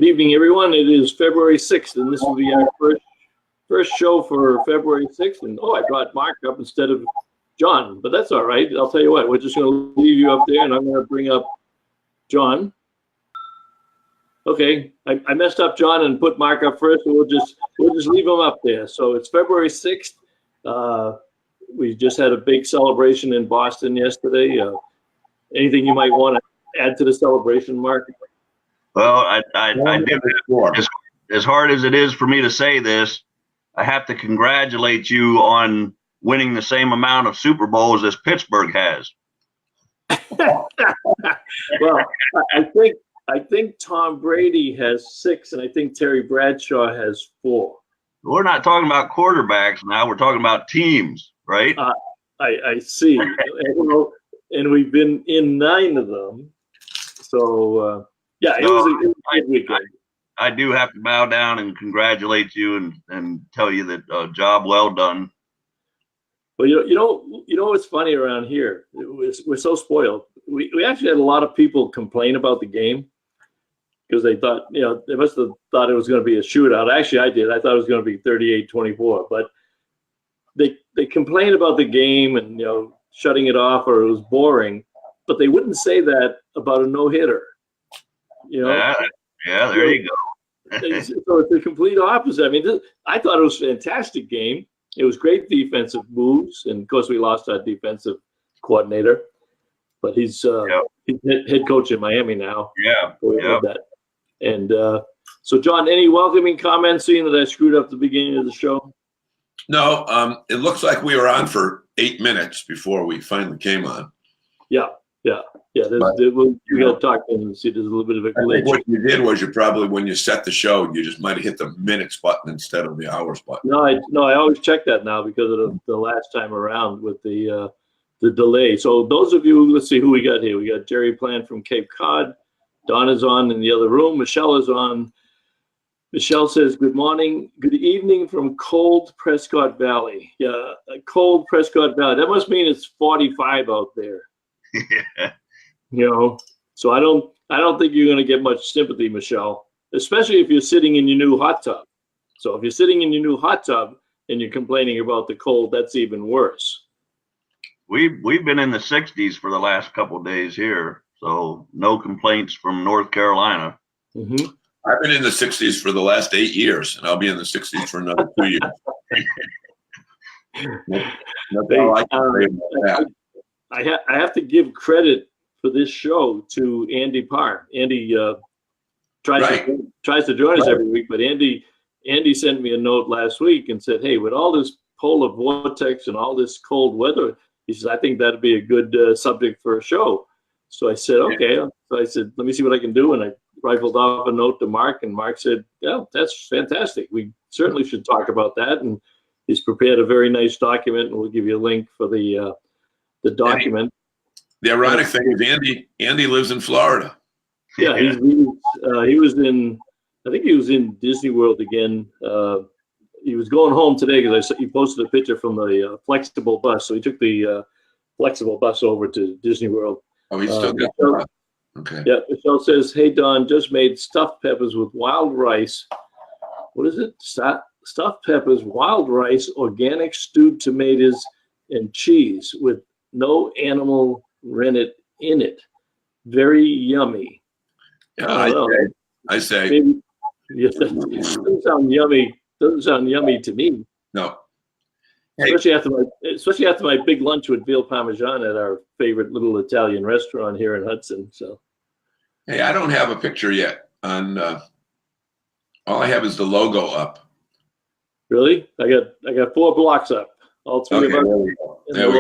evening, everyone. It is February 6th, and this will be our first show for February 6th. And I brought Mark up instead of John, but that's all right. I'll tell you what, we're just going to leave you up there, and I'm going to bring up John. Okay, I messed up John and put Mark up first, so we'll just leave him up there. So it's February 6th. We just had a big celebration in Boston yesterday. Anything you might want to add to the celebration, Mark? Well, I do. As hard as it is for me to say this, I have to congratulate you on winning the same amount of Super Bowls as Pittsburgh has. Well, I think Tom Brady has 6, and I think Terry Bradshaw has 4. We're not talking about quarterbacks now. We're talking about teams, right? I see. And we've been in 9 of them. So, it was a good weekend. I do have to bow down and congratulate you and tell you that job well done. Well, you know what's funny around here? We're so spoiled. We actually had a lot of people complain about the game because they thought, they must have thought it was going to be a shootout. Actually, I did. I thought it was going to be 38-24. But they complained about the game and shutting it off or it was boring, but they wouldn't say that about a no-hitter. Yeah, there you go. So it's the complete opposite. I mean, I thought it was a fantastic game. It was great defensive moves, and of course we lost our defensive coordinator, but he's head coach in Miami now. Yeah. That. And so, John, any welcoming comments, seeing that I screwed up the beginning of the show? No, it looks like we were on for 8 minutes before we finally came on. Yeah. We got to talk and see. There's a little bit of a glitch. I think what you did was when you set the show, you just might have hit the minutes button instead of the hours button. No, I always check that now because of the last time around with the delay. So those of you, let's see who we got here. We got Jerry Plant from Cape Cod. Don is on in the other room. Michelle is on. Michelle says, good morning, good evening from cold Prescott Valley. Yeah, cold Prescott Valley. That must mean it's 45 out there. Yeah. So I don't think you're going to get much sympathy, Michelle, especially if you're sitting in your new hot tub. So if you're sitting in your new hot tub and you're complaining about the cold, that's even worse. We've been in the 60s for the last couple of days here, so no complaints from North Carolina. Mm-hmm. I've been in the 60s for the last 8 years, and I'll be in the 60s for another 2 years. That's all I can say about that. I have to give credit for this show to Andy Parr. Andy tries to join us every week, but Andy sent me a note last week and said, hey, with all this polar vortex and all this cold weather, he says, I think that'd be a good subject for a show. So I said, okay. So I said, let me see what I can do. And I rifled off a note to Mark, and Mark said, yeah, that's fantastic. We certainly should talk about that. And he's prepared a very nice document, and we'll give you a link for the document. The ironic thing is Andy lives in Florida. Yeah, he was in, I think he was in Disney World again. He was going home today because he posted a picture from the flexible bus. So he took the flexible bus over to Disney World. Oh, he's still got that. Okay. Yeah, Michelle says, hey, Don, just made stuffed peppers with wild rice. What is it? Stuffed peppers, wild rice, organic stewed tomatoes, and cheese with no animal rennet in it. Very yummy. Yeah, I say. Maybe, yeah, doesn't sound yummy. Doesn't sound yummy to me. No. Especially after my big lunch with veal parmesan at our favorite little Italian restaurant here in Hudson. So. Hey, I don't have a picture yet. On all I have is the logo up. Really? I got 4 blocks up. All 3 of us. There we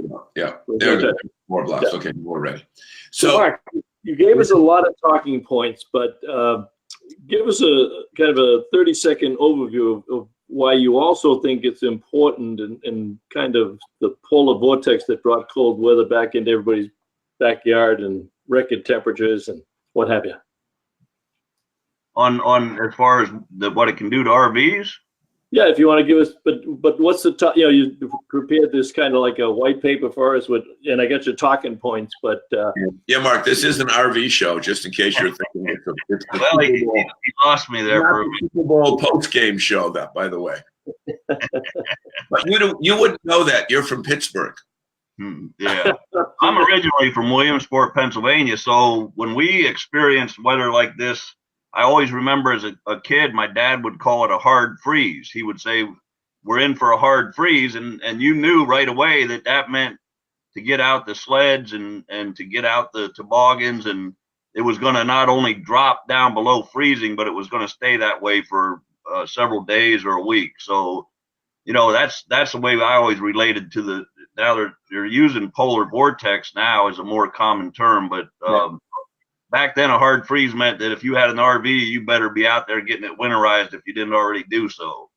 go. Yeah, there we go. 4 blocks. Yeah. Okay, we're ready. So, Mark, you gave us a lot of talking points, but give us a kind of a 30-second overview of why you also think it's important and kind of the polar vortex that brought cold weather back into everybody's backyard and record temperatures and what have you. On as far as what it can do to RVs? Yeah, if you want to give us, but what's the top? You know, you prepared this kind of like a white paper for us with, and I got your talking points. But yeah, Mark, this is an RV show, just in case you're thinking it's the Well, he lost me there for a minute. Super Bowl post game show. That, by the way, but you wouldn't know that. You're from Pittsburgh. Yeah, I'm originally from Williamsport, Pennsylvania. So when we experienced weather like this, I always remember as a kid, my dad would call it a hard freeze. He would say, "We're in for a hard freeze," and you knew right away that meant to get out the sleds and to get out the toboggans, and it was going to not only drop down below freezing, but it was going to stay that way for several days or a week. So, you know, that's the way I always related to the. Now they're using polar vortex now as a more common term, but back then a hard freeze meant that if you had an RV, you better be out there getting it winterized if you didn't already do so.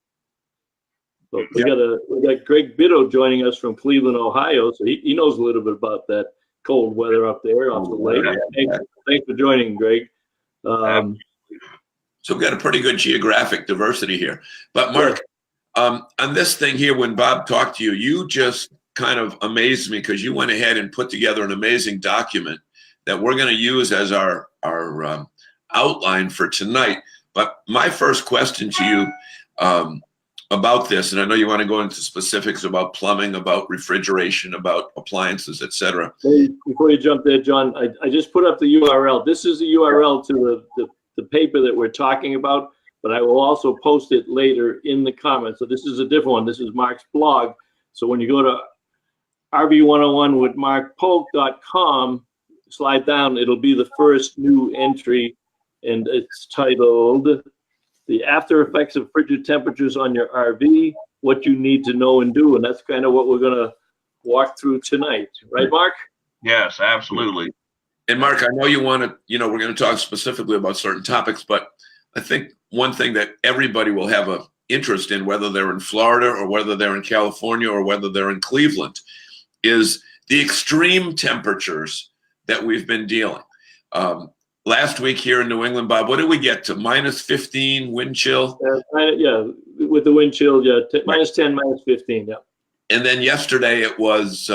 So we got Greg Bitto joining us from Cleveland, Ohio. So he knows a little bit about that cold weather up there off the lake. Thanks for joining, Greg. So we've got a pretty good geographic diversity here. But Mark, on this thing here, when Bob talked to you, you just kind of amazed me because you went ahead and put together an amazing document that we're going to use as our outline for tonight. But my first question to you about this, and I know you want to go into specifics about plumbing, about refrigeration, about appliances, etc. Hey, before you jump there, John, I just put up the URL. This is the URL to the paper that we're talking about, but I will also post it later in the comments. So this is a different one. This is Mark's blog. So when you go to RV101 with markpolk.com, slide down, it'll be the first new entry, and it's titled "The After Effects of Frigid Temperatures on Your RV, What You Need to Know and Do." And that's kind of what we're going to walk through tonight. Right, Mark? Yes, absolutely. And Mark, I know you want to, we're going to talk specifically about certain topics, but I think one thing that everybody will have an interest in, whether they're in Florida or whether they're in California or whether they're in Cleveland, is the extreme temperatures that we've been dealing. Last week here in New England, Bob, what did we get to? -15 wind chill? Yeah, with the wind chill, yeah, -10, -15, yeah. And then yesterday it was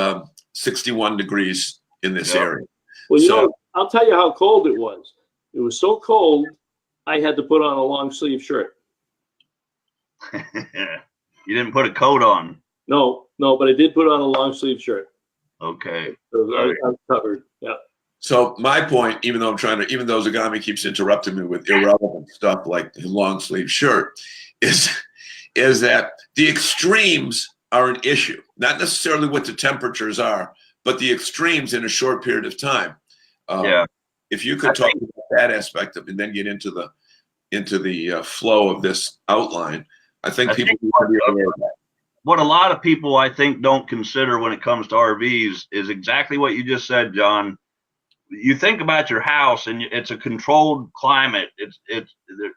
61 degrees in this area. Well, I'll tell you how cold it was. It was so cold, I had to put on a long sleeve shirt. You didn't put a coat on? No, but I did put on a long sleeve shirt. Okay. So I'm covered, yeah. So my point, even though Zagami keeps interrupting me with irrelevant stuff like the long sleeve shirt, is that the extremes are an issue. Not necessarily what the temperatures are, but the extremes in a short period of time. If you could talk about that aspect of it and then get into the flow of this outline, I think people need to be aware of that. What a lot of people, I think, don't consider when it comes to RVs is exactly what you just said, John. You think about your house, and it's a controlled climate. It's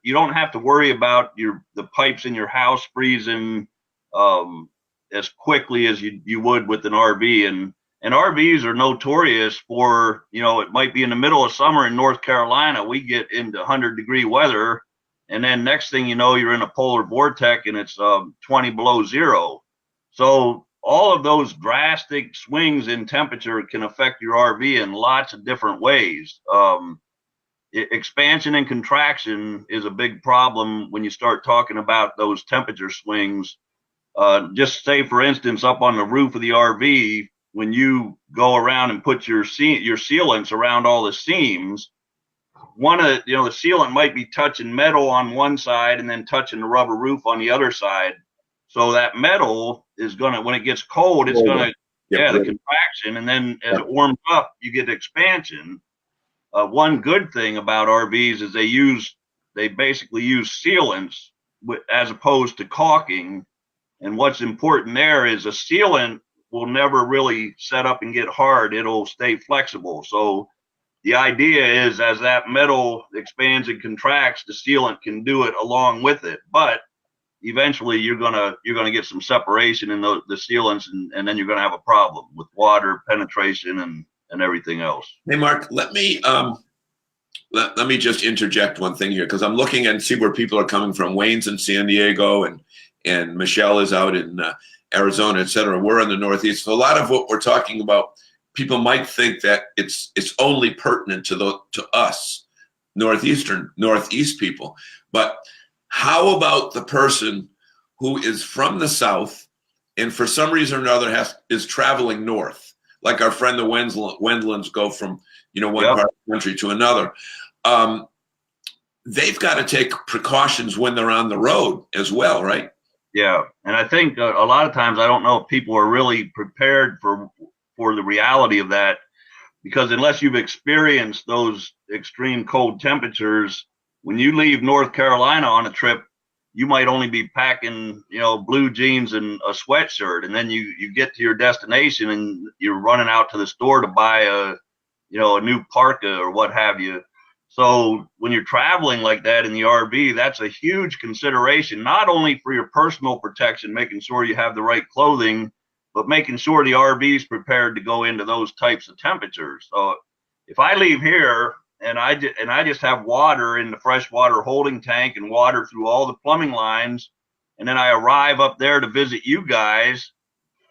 you don't have to worry about the pipes in your house freezing as quickly as you would with an RV. And RVs are notorious for, it might be in the middle of summer in North Carolina, we get into 100-degree weather. And then next thing you know, you're in a polar vortex and it's 20 below zero. So all of those drastic swings in temperature can affect your RV in lots of different ways. Expansion and contraction is a big problem when you start talking about those temperature swings. Just say, for instance, up on the roof of the RV, when you go around and put your sealants around all the seams, the sealant might be touching metal on one side and then touching the rubber roof on the other side. So that metal is when it gets cold, it's the contraction, and then as it warms up, you get expansion. One good thing about RVs is they basically use sealants as opposed to caulking. And what's important there is a sealant will never really set up and get hard. It'll stay flexible. So the idea is as that metal expands and contracts, the sealant can do it along with it. But eventually you're gonna get some separation in the sealants, and then you're gonna have a problem with water penetration and everything else. Hey, Mark, let me just interject one thing here, because I'm looking and see where people are coming from. Wayne's in San Diego, and Michelle is out in Arizona, et cetera. We're in the Northeast. So a lot of what we're talking about, people might think that it's only pertinent to us Northeast people. But how about the person who is from the South and for some reason or another is traveling north, like our friend the Wendlands go from one part of the country to another? They've got to take precautions when they're on the road as well, right? Yeah, and I think a lot of times I don't know if people are really prepared for the reality of that, because unless you've experienced those extreme cold temperatures, when you leave North Carolina on a trip, you might only be packing, blue jeans and a sweatshirt, and then you get to your destination and you're running out to the store to buy a new parka or what have you. So when you're traveling like that in the RV, that's a huge consideration, not only for your personal protection, making sure you have the right clothing, but making sure the RV is prepared to go into those types of temperatures. So if I leave here and I just have water in the freshwater holding tank and water through all the plumbing lines, and then I arrive up there to visit you guys,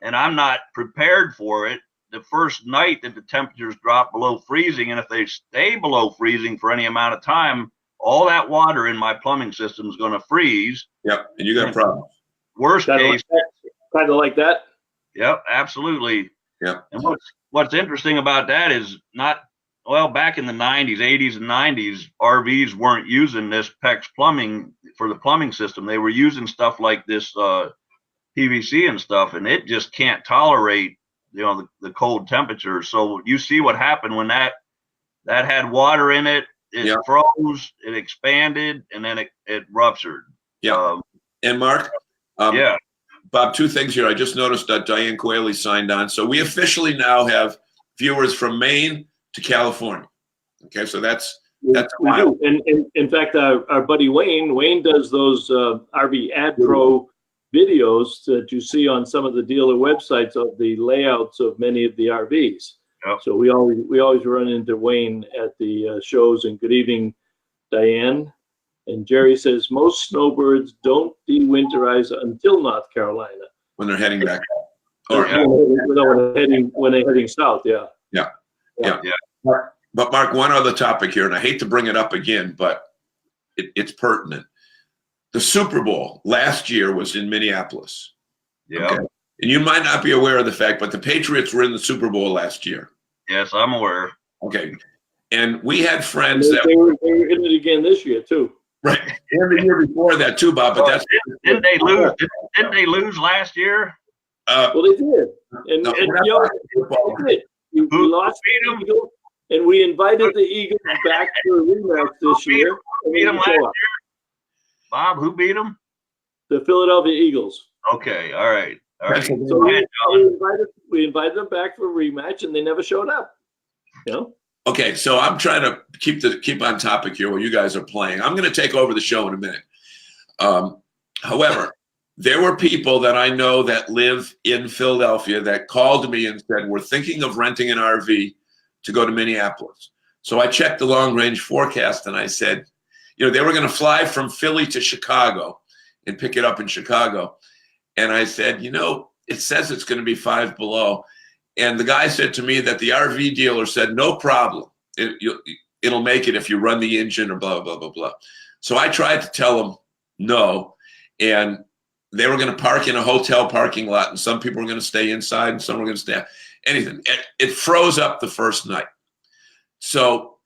and I'm not prepared for it, the first night that the temperatures drop below freezing, and if they stay below freezing for any amount of time, all that water in my plumbing system is going to freeze. Yep, and you got a problem. Worst case. Kind of like that? Yep, absolutely. Yep. And what's interesting about that is back in the 90s, 80s and 90s, RVs weren't using this PEX plumbing for the plumbing system. They were using stuff like this PVC and stuff, and it just can't tolerate the cold temperatures. So you see what happened when that had water in it. It froze, it expanded, and then it ruptured. Yeah. And Mark, Bob, two things here. I just noticed that Diane Coaley signed on. So we officially now have viewers from Maine to California. Okay, so that's wild. And in fact, our buddy Wayne does those RV Ad Pro videos that you see on some of the dealer websites of the layouts of many of the RVs. Yep. So we always run into Wayne at the shows. And good evening, Diane. And Jerry says most snowbirds don't dewinterize until North Carolina when they're heading back. When they're heading south. Yeah. But Mark, one other topic here, and I hate to bring it up again, but it's pertinent. The Super Bowl last year was in Minneapolis. Yeah. Okay? And you might not be aware of the fact, but the Patriots were in the Super Bowl last year. Yes, I'm aware. Okay. And we had friends they were in it again this year too. Right. And the year before that too, Bob. But didn't they lose? Didn't they lose last year? Well, they did. And they did. We lost the Eagles, and we invited the Eagles back for a rematch this year. Who beat them last year? Bob, who beat them? The Philadelphia Eagles. Okay, all right. So we invited them back for a rematch, and they never showed up. Okay, so I'm trying to keep on topic here while you guys are playing. I'm going to take over the show in a minute. However, there were people that I know that live in Philadelphia that called me and said, we're thinking of renting an RV to go to Minneapolis. So I checked the long-range forecast, and I said, they were going to fly from Philly to Chicago and pick it up in Chicago. And I said, it says it's going to be 5 below. And the guy said to me that the RV dealer said, no problem. It'll make it if you run the engine or blah, blah, blah, blah. So I tried to tell them no. And they were going to park in a hotel parking lot, and some people were going to stay inside and some were going to stay out. Anything. It froze up the first night. So,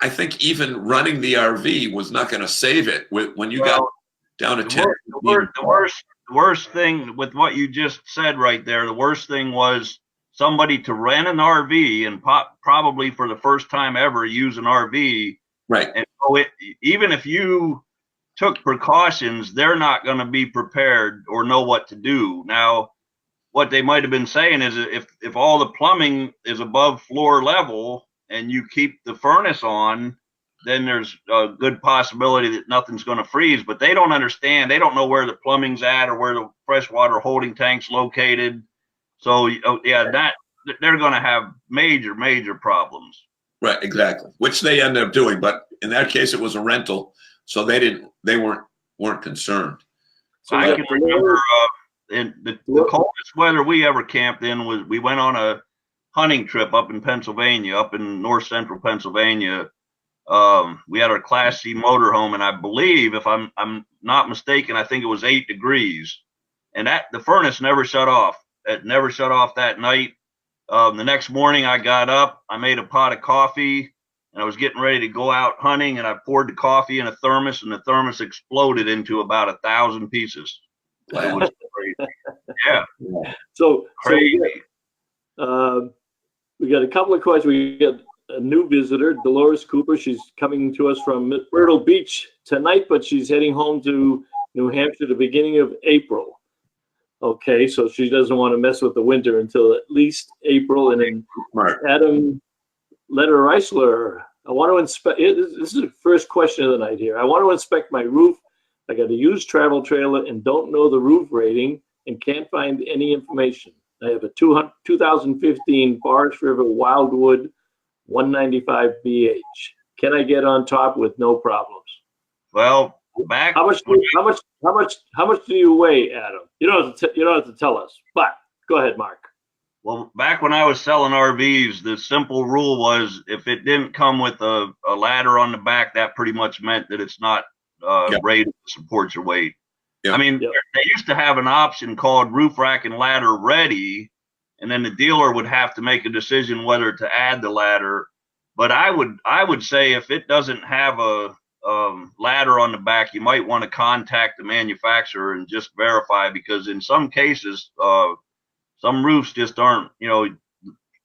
I think even running the RV was not going to save it when you got down to 10. The worst thing with what you just said right there, the worst thing was somebody to rent an RV and probably for the first time ever use an RV. Right. And so even if you took precautions, they're not going to be prepared or know what to do. Now, what they might have been saying is if all the plumbing is above floor level and you keep the furnace on, then there's a good possibility that nothing's going to freeze. But they don't understand. They don't know where the plumbing's at or where the freshwater holding tank's located. So, they're going to have major problems. Right, exactly, which they ended up doing. But in that case, it was a rental. So they weren't weren't concerned. So I can remember in the coldest weather we ever camped in was we went on a hunting trip up in Pennsylvania, up in north central Pennsylvania. We had our Class C motorhome, and I believe, if I'm not mistaken, I think it was 8 degrees, and that the furnace never shut off. It never shut off that night. The next morning, I got up, I made a pot of coffee, and I was getting ready to go out hunting, and I poured the coffee in a thermos, and the thermos exploded into about 1,000 pieces. It was crazy. Yeah. So crazy. We got a couple of questions. We got a new visitor, Dolores Cooper. She's coming to us from Myrtle Beach tonight, but she's heading home to New Hampshire the beginning of April. Okay, so she doesn't want to mess with the winter until at least April. And then Adam Letter Reisler, I want to inspect, this is the first question of the night here. I want to inspect my roof. I got a used travel trailer and don't know the roof rating and can't find any information. I have a 2015 Forest River Wildwood 195 BH. Can I get on top with no problems? Well, back. How much do you weigh, Adam? You don't have to tell us, but go ahead, Mark. Well, back when I was selling RVs, the simple rule was if it didn't come with a ladder on the back, that pretty much meant that it's not rated to support your weight. I mean, they used to have an option called roof rack and ladder ready, and then the dealer would have to make a decision whether to add the ladder. But I would say if it doesn't have a ladder on the back, you might want to contact the manufacturer and just verify, because in some cases, some roofs just aren't,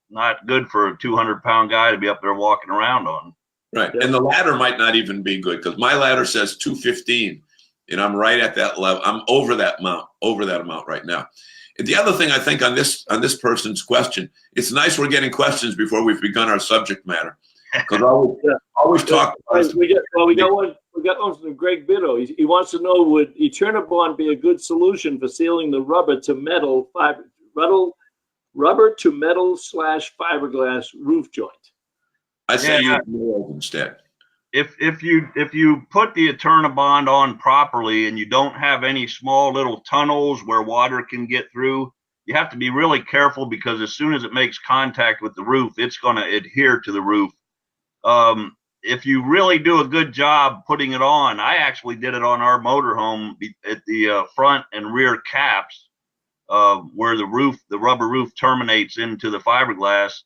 not good for a 200-pound guy to be up there walking around on. Right, and the ladder might not even be good, because my ladder says 215. And I'm right at that level. I'm over that amount right now. And the other thing I think on this person's question, it's nice we're getting questions before we've begun our subject matter. Because always talk. We got one from Greg Bitto. He wants to know, would Eternabond be a good solution for sealing the rubber to metal /fiberglass roof joint? I say use nails instead. If you put the Eternabond on properly and you don't have any small little tunnels where water can get through, you have to be really careful, because as soon as it makes contact with the roof, it's going to adhere to the roof. If you really do a good job putting it on, I actually did it on our motorhome at the front and rear caps, where the rubber roof terminates into the fiberglass.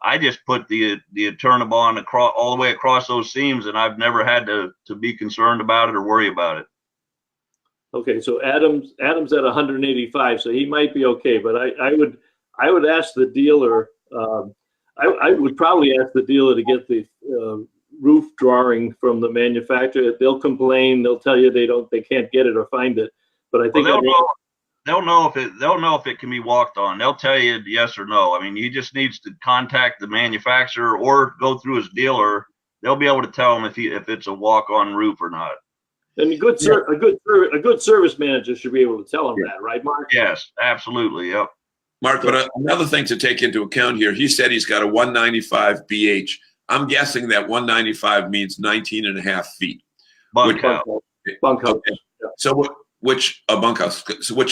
I just put the Eternabond all the way across those seams, and I've never had to be concerned about it or worry about it. Okay, so Adam's at 185, so he might be okay. But I would ask the dealer. I would probably ask the dealer to get the roof drawing from the manufacturer. They'll complain. They'll tell you they can't get it or find it. But I think they'll know if it can be walked on. They'll tell you yes or no. I mean, he just needs to contact the manufacturer or go through his dealer. They'll be able to tell him if it's a walk-on roof or not. And a good service manager should be able to tell him that, right, Mark? Yes, absolutely. Yep. Mark, but another thing to take into account here, he said he's got a 195 BH. I'm guessing that 195 means 19 and a half feet. Bunkhouse. Bunkhouse. Okay. So which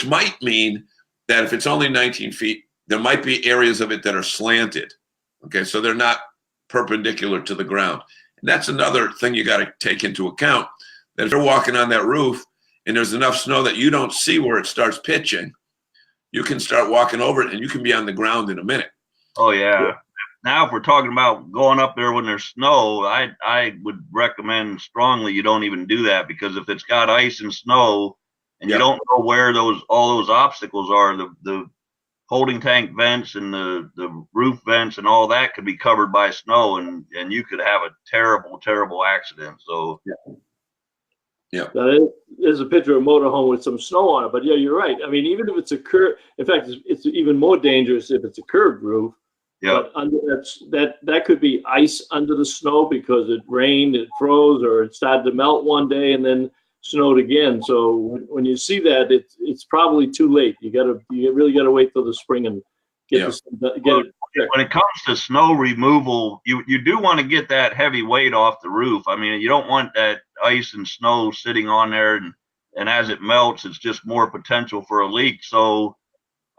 might mean that if it's only 19 feet, there might be areas of it that are slanted. Okay, so they're not perpendicular to the ground. And that's another thing you got to take into account, that if you're walking on that roof and there's enough snow that you don't see where it starts pitching, you can start walking over it and you can be on the ground in a minute. Oh, yeah. Now, if we're talking about going up there when there's snow, I would recommend strongly you don't even do that, because if it's got ice and snow and you don't know where all those obstacles are, the holding tank vents and the roof vents and all that could be covered by snow, and you could have a terrible, terrible accident. So there's a picture of a motorhome with some snow on it, but yeah, you're right. I mean, even if it's a curve, in fact, it's even more dangerous if it's a curved roof. Yeah, but that could be ice under the snow because it rained, it froze, or it started to melt one day and then snowed again. So when you see that, it's probably too late. You really gotta wait till the spring and get it. When it comes to snow removal, you do want to get that heavy weight off the roof. I mean, you don't want that ice and snow sitting on there, and and as it melts, it's just more potential for a leak. So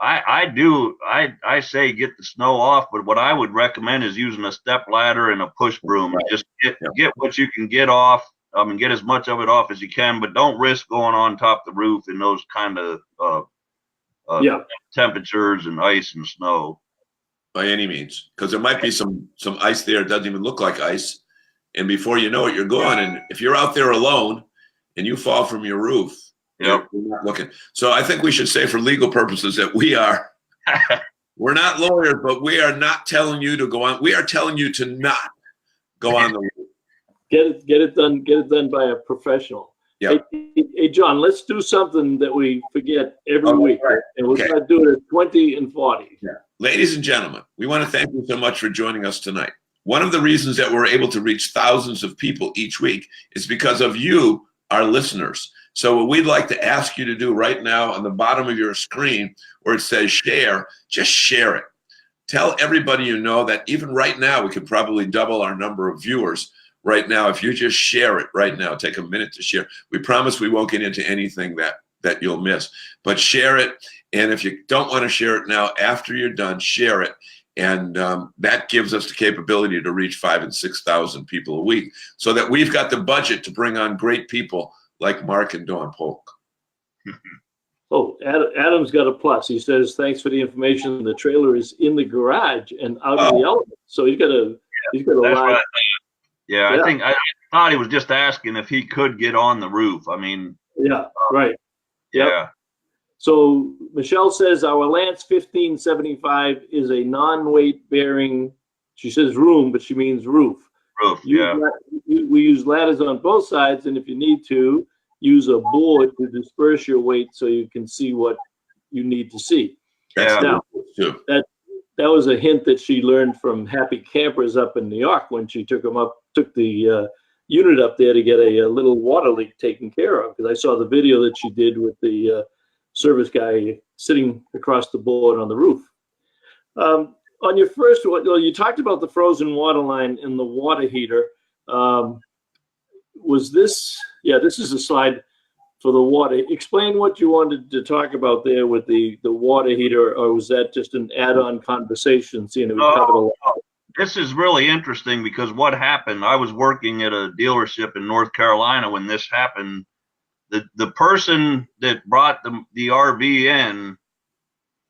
I say get the snow off, but what I would recommend is using a step ladder and a push broom. Right. Just get what you can get off, and get as much of it off as you can, but don't risk going on top of the roof in those kind of temperatures and ice and snow. By any means, because there might be some ice there. It doesn't even look like ice, and before you know it, you're gone. And if you're out there alone and you fall from your roof, you're not looking. So I think we should say, for legal purposes, that we're not lawyers, but we are not telling you to go on. We are telling you to not go on the roof. Get it done by a professional. Yeah. Hey, John, let's do something that we forget every week, right. And we're going to do it at 20 and 40. Yeah. Ladies and gentlemen, we want to thank you so much for joining us tonight. One of the reasons that we're able to reach thousands of people each week is because of you, our listeners. So what we'd like to ask you to do right now on the bottom of your screen where it says share, just share it. Tell everybody you know that even right now we could probably double our number of viewers right now if you just share it right now. Take a minute to share. We promise we won't get into anything that you'll miss, but share it. And if you don't want to share it now, after you're done, share it. And that gives us the capability to reach 5,000 and 6,000 people a week, so that we've got the budget to bring on great people like Mark and Dawn Polk. Oh, Adam's got a plus. He says, thanks for the information. The trailer is in the garage and out of the element. So he's got a live. Yeah, I thought he was just asking if he could get on the roof. I mean. Yeah, right. Yep. Yeah. So Michelle says our Lance 1575 is a non-weight bearing. She says room, but she means roof. We use ladders on both sides, and if you need to, use a board to disperse your weight so you can see what you need to see. Yeah. Now, that was a hint that she learned from Happy Campers up in New York when she took the unit up there to get a little water leak taken care of. Because I saw the video that she did with the service guy sitting across the board on the roof. On your first one, you talked about the frozen water line in the water heater. Was this? Yeah, this is a slide for the water. Explain what you wanted to talk about there with the water heater, or was that just an add-on conversation? Seeing we covered a lot. This is really interesting because what happened, I was working at a dealership in North Carolina when this happened. The person that brought the RV in,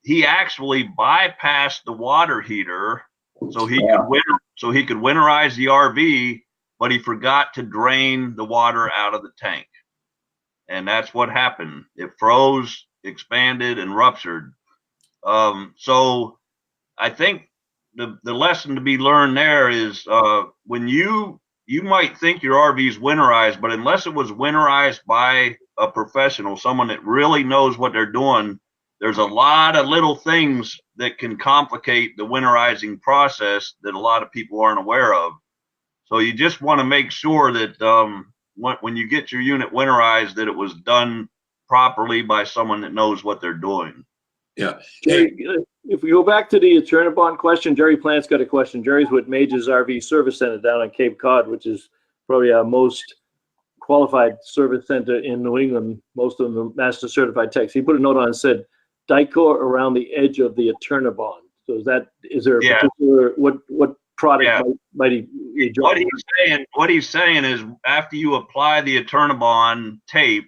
he actually bypassed the water heater so he could winterize the RV, but he forgot to drain the water out of the tank. And that's what happened. It froze, expanded, and ruptured. So I think the lesson to be learned there is when you might think your RV is winterized, but unless it was winterized by a professional, someone that really knows what they're doing, there's a lot of little things that can complicate the winterizing process that a lot of people aren't aware of. So you just want to make sure that when you get your unit winterized, that it was done properly by someone that knows what they're doing. Yeah. Jerry, if we go back to the Turnabon question, Jerry Plant's got a question. Jerry's with Major's RV Service Center down on Cape Cod, which is probably our most qualified service center in New England. Most of them are master certified techs. He put a note on and said, Dicor around the edge of the Turnabon. So is there a particular, what product might he enjoy? What he's saying is after you apply the Turnabon tape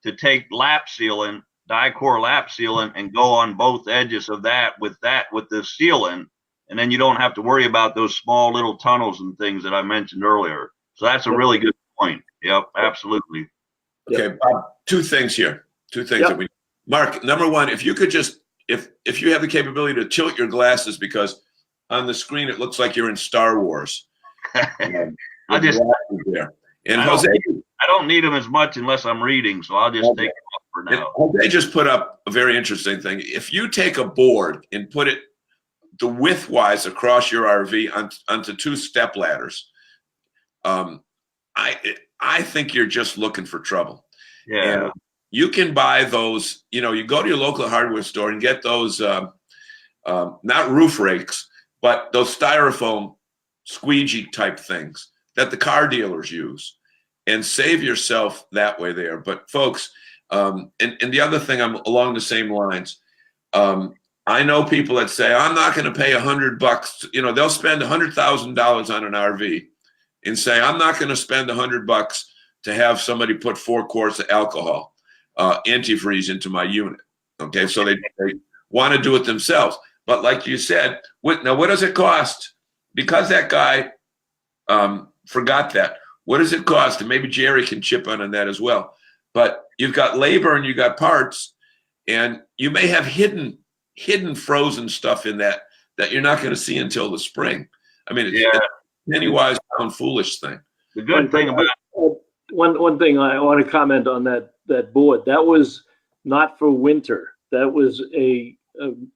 to take lap sealant, Dicor lap sealant, and go on both edges of that with the sealant, and then you don't have to worry about those small little tunnels and things that I mentioned earlier. So that's a really good point. Yep, absolutely. Okay, Bob, two things here. That we Mark, number one, if you could just if you have the capability to tilt your glasses, because on the screen it looks like you're in Star Wars. I just there. And Jose, I don't need them as much unless I'm reading, so I'll just take them off for now. Jose just put up a very interesting thing. If you take a board and put it the widthwise across your RV onto two step ladders, I think you're just looking for trouble. Yeah. And you can buy those, you go to your local hardware store and get those, not roof rakes, but those styrofoam squeegee type things that the car dealers use, and save yourself that way there. But folks, And the other thing, I'm along the same lines. I know people that say, I'm not going to pay $100. You know, they'll spend $100,000 on an RV and say, I'm not going to spend $100 to have somebody put 4 quarts of alcohol, antifreeze into my unit. Okay, so they want to do it themselves. But like you said, now what does it cost? Because that guy forgot that. What does it cost? And maybe Jerry can chip in on that as well. But you've got labor and you've got parts, and you may have hidden frozen stuff in that you're not going to see until the spring. I mean, it's a penny wise, pound foolish thing. The good thing about one thing I want to comment on that board. That was not for winter. That was a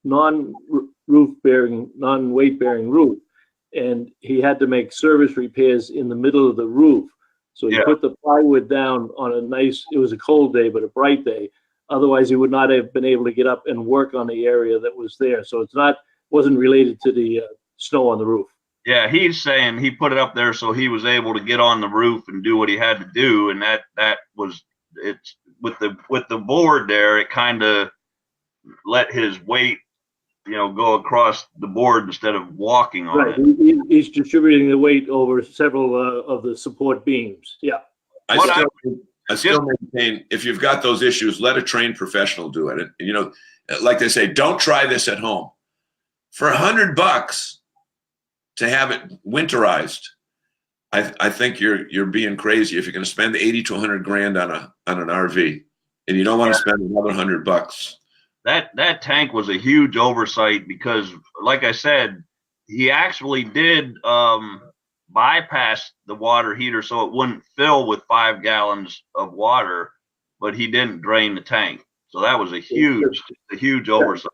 non-weight bearing roof, and he had to make service repairs in the middle of the roof. So he put the plywood down on it was a cold day, but a bright day. Otherwise, he would not have been able to get up and work on the area that was there. So wasn't related to the snow on the roof. Yeah, he's saying he put it up there so he was able to get on the roof and do what he had to do, and that was it's with the board there. It kind of let his weight, go across the board instead of walking on it. He's distributing the weight over several of the support beams. Yeah. I still maintain, if you've got those issues, let a trained professional do it. And, like they say, don't try this at home. For $100 to have it winterized, I think you're being crazy if you're going to spend 80 to 100 grand on an RV, and you don't want to spend another $100. That tank was a huge oversight because, like I said, he actually did bypass the water heater so it wouldn't fill with 5 gallons of water, but he didn't drain the tank. So that was a huge oversight.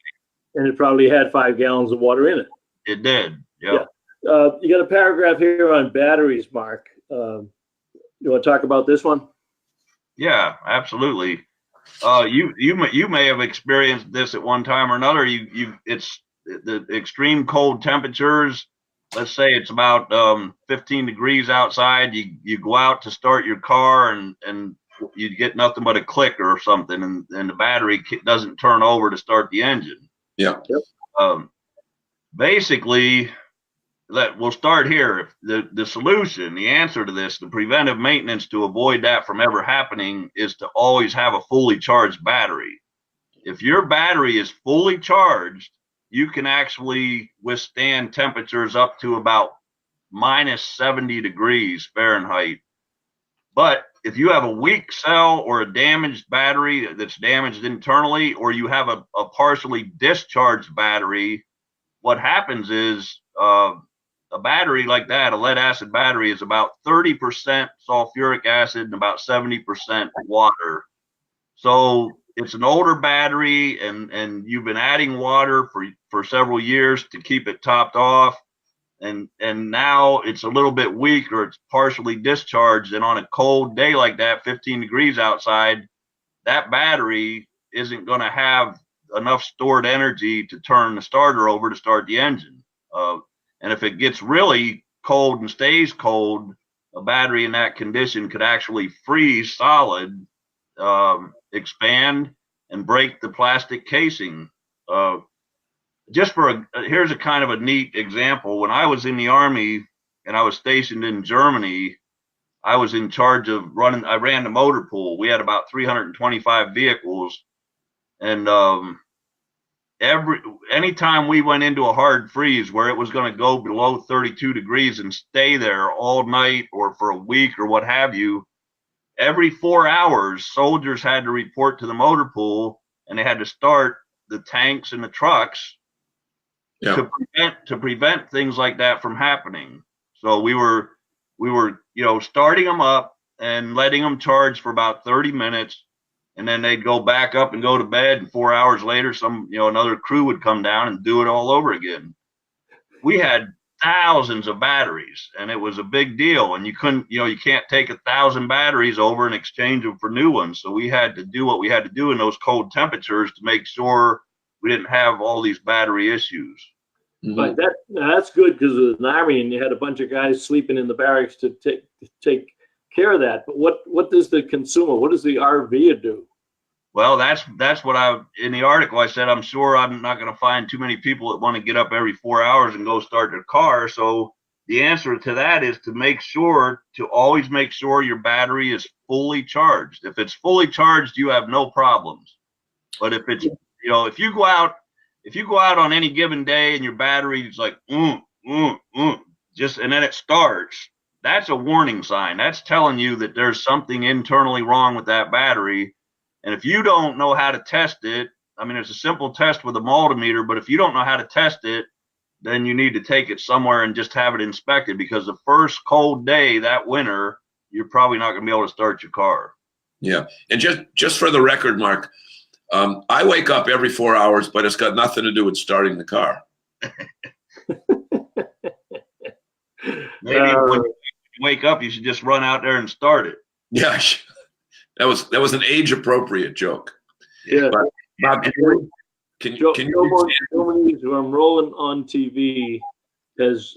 And it probably had 5 gallons of water in it. It did. Yep. Yeah. You got a paragraph here on batteries, Mark. You want to talk about this one? Yeah, absolutely. You may have experienced this at one time or another. It's the extreme cold temperatures. Let's say it's about 15 degrees outside. You go out to start your car and you get nothing but a clicker or something, and the battery doesn't turn over to start the engine. Yeah. Yep. Basically, we'll start here. The solution, the answer to this, the preventive maintenance to avoid that from ever happening is to always have a fully charged battery. If your battery is fully charged, you can actually withstand temperatures up to about minus 70 degrees Fahrenheit. But if you have a weak cell or a damaged battery that's damaged internally, or you have a partially discharged battery, what happens is a battery like that, a lead acid battery, is about 30% sulfuric acid and about 70% water. So it's an older battery, and you've been adding water for several years to keep it topped off. And now it's a little bit weak, or it's partially discharged. And on a cold day like that, 15 degrees outside, that battery isn't going to have enough stored energy to turn the starter over to start the engine. And if it gets really cold and stays cold, a battery in that condition could actually freeze solid, expand, and break the plastic casing. Here's a kind of a neat example. When I was in the Army and I was stationed in Germany, I was in charge of I ran the motor pool. We had about 325 vehicles, and anytime we went into a hard freeze where it was going to go below 32 degrees and stay there all night or for a week or what have you, every 4 hours, soldiers had to report to the motor pool, and they had to start the tanks and the trucks to prevent things like that from happening. So we were starting them up and letting them charge for about 30 minutes, and then they'd go back up and go to bed, and 4 hours later another crew would come down and do it all over again. We had thousands of batteries, and it was a big deal, and you can't take 1,000 batteries over and exchange them for new ones. So we had to do what we had to do in those cold temperatures to make sure we didn't have all these battery issues. But that's good, because of the Army, and you had a bunch of guys sleeping in the barracks to take care of that. But what does the consumer, what does the RVer do? Well, that's what in the article I said, I'm sure I'm not going to find too many people that want to get up every 4 hours and go start their car. So the answer to that is to always make sure your battery is fully charged. If it's fully charged, you have no problems. But if it's, if you go out on any given day and your battery is like, just, and then it starts, that's a warning sign. That's telling you that there's something internally wrong with that battery. And if you don't know how to test it, I mean, it's a simple test with a multimeter, but if you don't know how to test it, then you need to take it somewhere and just have it inspected, because the first cold day that winter, you're probably not going to be able to start your car. Yeah. And just for the record, Mark, I wake up every 4 hours, but it's got nothing to do with starting the car. Maybe when you wake up, you should just run out there and start it. Yeah. That was an age-appropriate joke. Yeah. But, Bob, can you who I'm rolling on TV has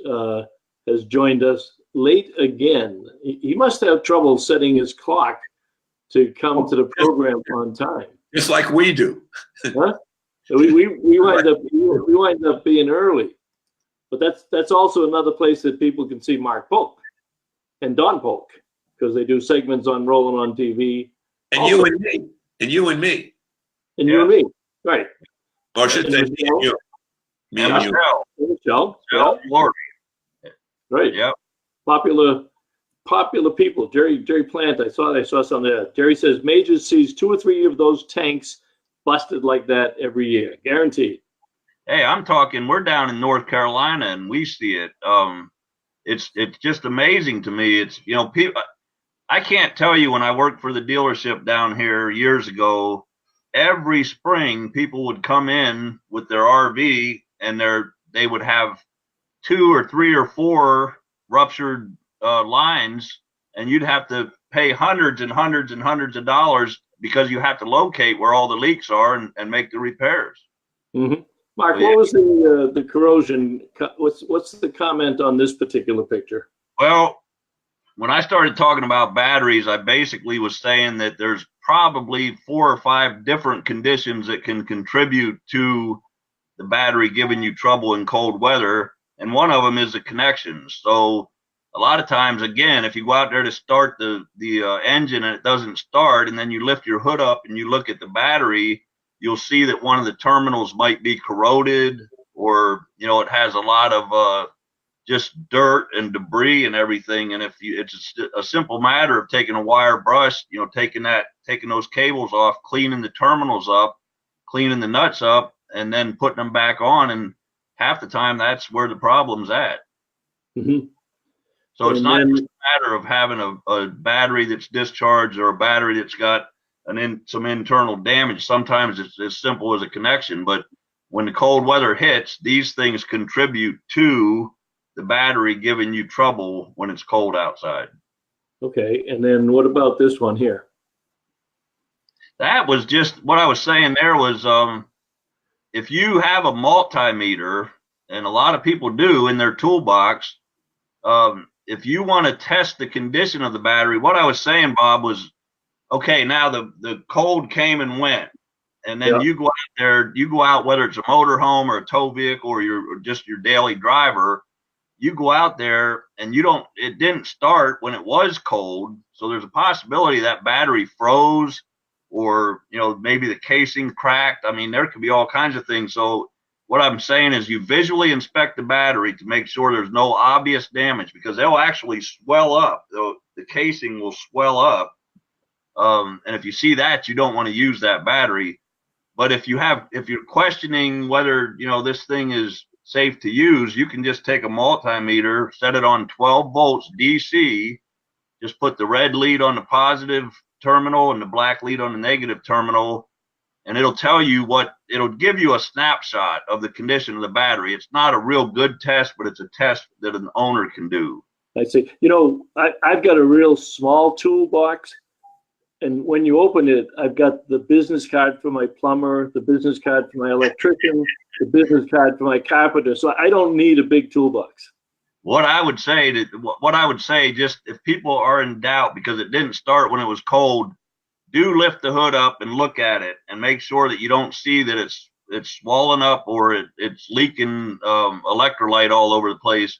joined us late again. He must have trouble setting his clock to come to the program on time. Just like we do. Huh? So we wind up being early. But that's also another place that people can see Mark Polk and Don Polk, because they do segments on Rolling on TV. And also, you and me. And you and me. And you and me. Right. Or I should say me and you. Me and you. Michelle. Lori. Right. Yep. Popular people. Jerry Plant, I saw something there. Jerry says Majors sees 2 or 3 of those tanks busted like that every year. Guaranteed. Hey, I'm talking, we're down in North Carolina and we see it. It's just amazing to me. It's, people, I can't tell you, when I worked for the dealership down here years ago, every spring people would come in with their RV and they would have 2 or 3 or 4 ruptured lines, and you'd have to pay hundreds and hundreds and hundreds of dollars because you have to locate where all the leaks are and make the repairs. Mm-hmm. Mark, what was the corrosion? What's the comment on this particular picture? Well, when I started talking about batteries, I basically was saying that there's probably 4 or 5 different conditions that can contribute to the battery giving you trouble in cold weather, and one of them is the connections. So a lot of times, again, if you go out there to start the engine and it doesn't start, and then you lift your hood up and you look at the battery, you'll see that one of the terminals might be corroded, or it has a lot of just dirt and debris and everything. And it's a simple matter of taking a wire brush, taking those cables off, cleaning the terminals up, cleaning the nuts up, and then putting them back on. And half the time, that's where the problem's at. Mm-hmm. So it's not just a matter of having a battery that's discharged or a battery that's got some internal damage. Sometimes it's as simple as a connection. But when the cold weather hits, these things contribute to the battery giving you trouble when it's cold outside. Okay, and then what about this one here? That was just what I was saying there was, if you have a multimeter, and a lot of people do in their toolbox, if you want to test the condition of the battery, what I was saying, Bob, was, okay, now the cold came and went, and then you go out, whether it's a motor home or a tow vehicle or just your daily driver, you go out there and it didn't start when it was cold. So there's a possibility that battery froze, or, maybe the casing cracked. I mean, there could be all kinds of things. So what I'm saying is you visually inspect the battery to make sure there's no obvious damage, because they'll actually swell up. The casing will swell up. And if you see that, you don't want to use that battery. But if you're questioning whether, this thing is safe to use, you can just take a multimeter, set it on 12 volts DC, just put the red lead on the positive terminal and the black lead on the negative terminal, and it'll give you a snapshot of the condition of the battery. It's not a real good test, but it's a test that an owner can do. I see. I've got a real small toolbox, and when you open it, I've got the business card for my plumber, the business card for my electrician, the business card for my carpenter. So I don't need a big toolbox. What I would say, just if people are in doubt because it didn't start when it was cold, do lift the hood up and look at it and make sure that you don't see that it's swollen up or it's leaking electrolyte all over the place.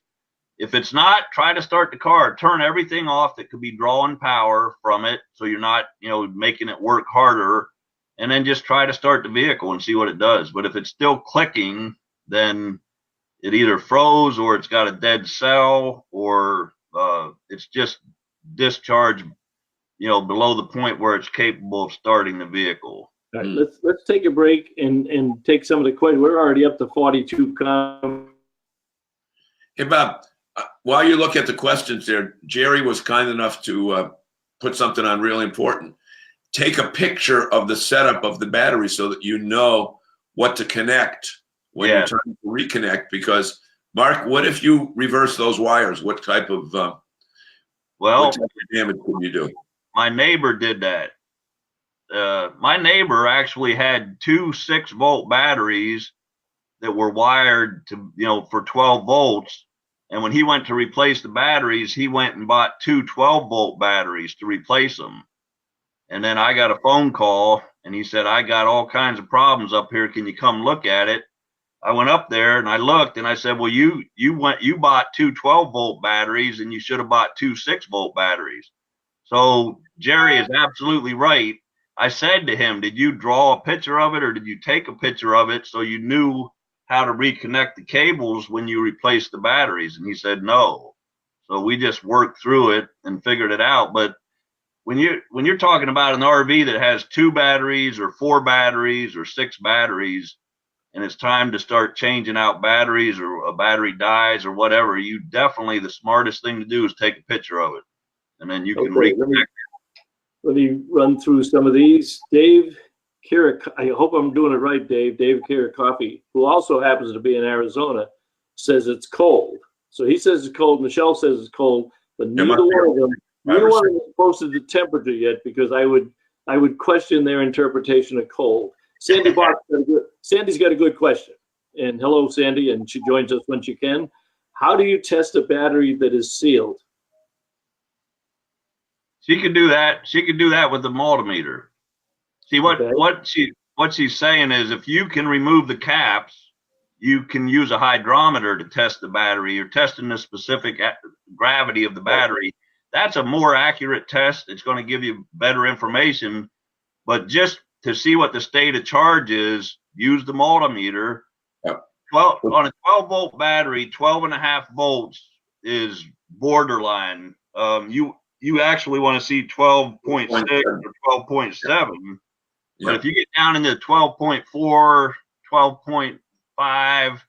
If it's not, try to start the car. Turn everything off that could be drawing power from it, so you're not, making it work harder. And then just try to start the vehicle and see what it does. But if it's still clicking, then it either froze or it's got a dead cell or it's just discharged, below the point where it's capable of starting the vehicle. All right, let's take a break and take some of the questions. We're already up to 42 comments. Hey, Bob, while you look at the questions there, Jerry was kind enough to put something on really important. Take a picture of the setup of the battery so that you know what to connect when you're trying to reconnect. Because, Mark, what if you reverse those wires? What type of damage can you do? My neighbor did that. My neighbor actually had two 6-volt batteries that were wired to, for 12 volts. And when he went to replace the batteries, he went and bought two 12-volt batteries to replace them. And then I got a phone call and he said, I got all kinds of problems up here. Can you come look at it? I went up there and I looked and I said, well, you bought two 12-volt batteries and you should have bought two 6-volt batteries. So Jerry is absolutely right. I said to him, did you draw a picture of it or did you take a picture of it so you knew how to reconnect the cables when you replaced the batteries? And he said, no. So we just worked through it and figured it out. But when you're talking about an RV that has 2 batteries or 4 batteries or 6 batteries, and it's time to start changing out batteries or a battery dies or whatever, the smartest thing to do is take a picture of it. And then you can reconnect. Let me run through some of these. Dave Kirik, I hope I'm doing it right, Dave. Dave Kirikoffey, who also happens to be in Arizona, says it's cold. So he says it's cold. Michelle says it's cold, but neither one of them has posted the temperature yet, because I would question their interpretation of cold. Sandy's got a good question. And hello, Sandy, and she joins us when she can. How do you test a battery that is sealed? She could do that. She could do that with the multimeter. See, what she's saying is, if you can remove the caps, you can use a hydrometer to test the battery. You're testing the specific gravity of the battery. That's a more accurate test. It's going to give you better information. But just to see what the state of charge is, use the multimeter. On a 12-volt battery, 12.5 volts is borderline. You actually want to see 12.6 or 12.7. But if you get down into 12.4, 12.5,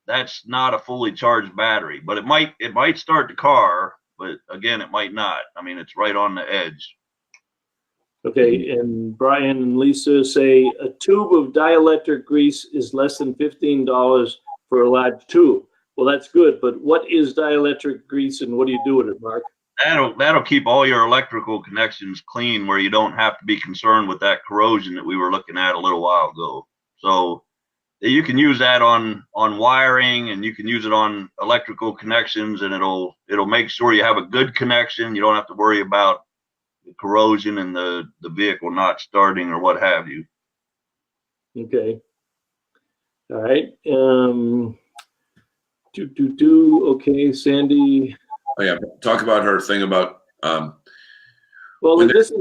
that's not a fully charged battery. But it might start the car, but again, it might not. I mean, it's right on the edge. Okay, and Brian and Lisa say a tube of dielectric grease is less than $15 for a large tube. Well, that's good, but what is dielectric grease and what do you do with it, Mark? That'll keep all your electrical connections clean, where you don't have to be concerned with that corrosion that we were looking at a little while ago. So you can use that on wiring, and you can use it on electrical connections, and it'll make sure you have a good connection. You don't have to worry about the corrosion and the vehicle not starting or what have you. Okay. All right. Okay, Sandy. Oh yeah, talk about her thing about. Well, Sandy's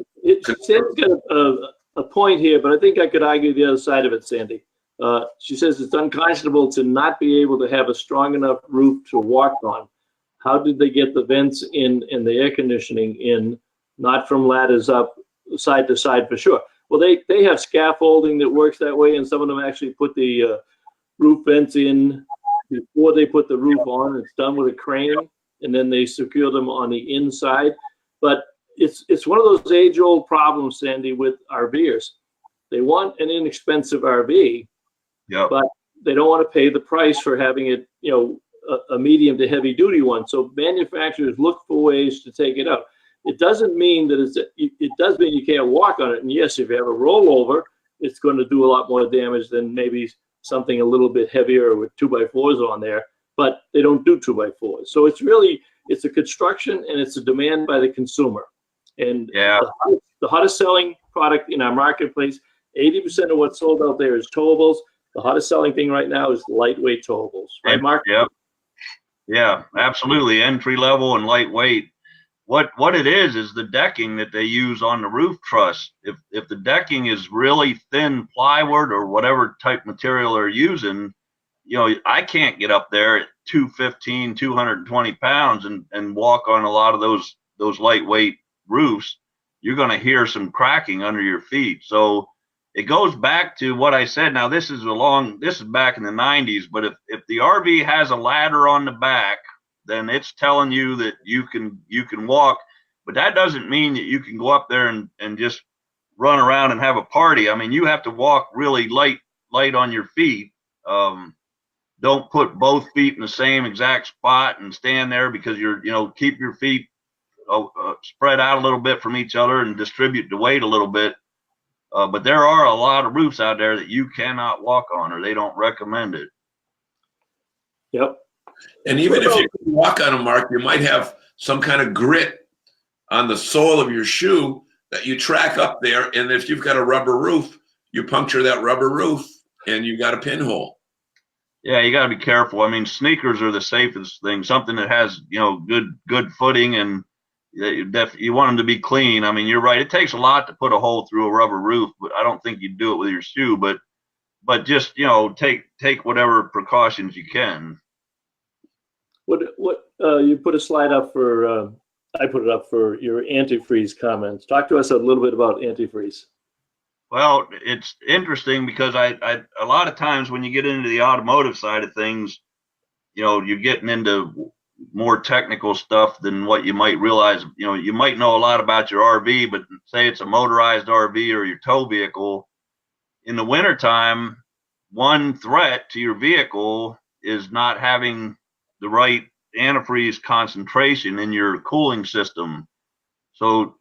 got a point here, but I think I could argue the other side of it, Sandy. She says it's unconscionable to not be able to have a strong enough roof to walk on. How did they get the vents in and the air conditioning in, not from ladders up side to side for sure? Well, they have scaffolding that works that way, and some of them actually put the roof vents in before they put the roof on. It's done with a crane, and then they secure them on the inside. But it's one of those age-old problems, Sandy, with RVers. They want an inexpensive RV, but they don't want to pay the price for having it, a medium to heavy-duty one. So manufacturers look for ways to take it out. It doesn't mean that it does mean you can't walk on it. And yes, if you have a rollover, it's going to do a lot more damage than maybe something a little bit heavier with 2x4s on there. But they don't do 2x4s. So it's a construction and it's a demand by the consumer. And the hottest selling product in our marketplace. 80% of what's sold out there is towables. The hottest selling thing right now is lightweight towables. Right, Mark? Yep. Yeah, absolutely. Entry level and lightweight. What it is the decking that they use on the roof truss. If the decking is really thin plywood or whatever type material they're using, you know, I can't get up there at 215, 220 pounds and walk on a lot of those lightweight roofs. You're going to hear some cracking under your feet. So it goes back to what I said. Now this is back in the 90s, but if the RV has a ladder on the back, then it's telling you that you can walk, but that doesn't mean that you can go up there and just run around and have a party. I mean, you have to walk really light on your feet. Don't put both feet in the same exact spot and stand there, because keep your feet spread out a little bit from each other and distribute the weight a little bit. But there are a lot of roofs out there that you cannot walk on, or they don't recommend it. Yep. And even if you can walk on them, Mark, you might have some kind of grit on the sole of your shoe that you track up there. And if you've got a rubber roof, you puncture that rubber roof and you've got a pinhole. Yeah, you got to be careful. I mean, sneakers are the safest thing. Something that has, good footing, and you want them to be clean. I mean, you're right. It takes a lot to put a hole through a rubber roof, but I don't think you'd do it with your shoe. But just take whatever precautions you can. What you put a slide up for? I put it up for your antifreeze comments. Talk to us a little bit about antifreeze. Well, it's interesting because I a lot of times when you get into the automotive side of things, you're getting into more technical stuff than what you might realize. You might know a lot about your RV, but say it's a motorized RV or your tow vehicle. In the wintertime, one threat to your vehicle is not having the right antifreeze concentration in your cooling system. So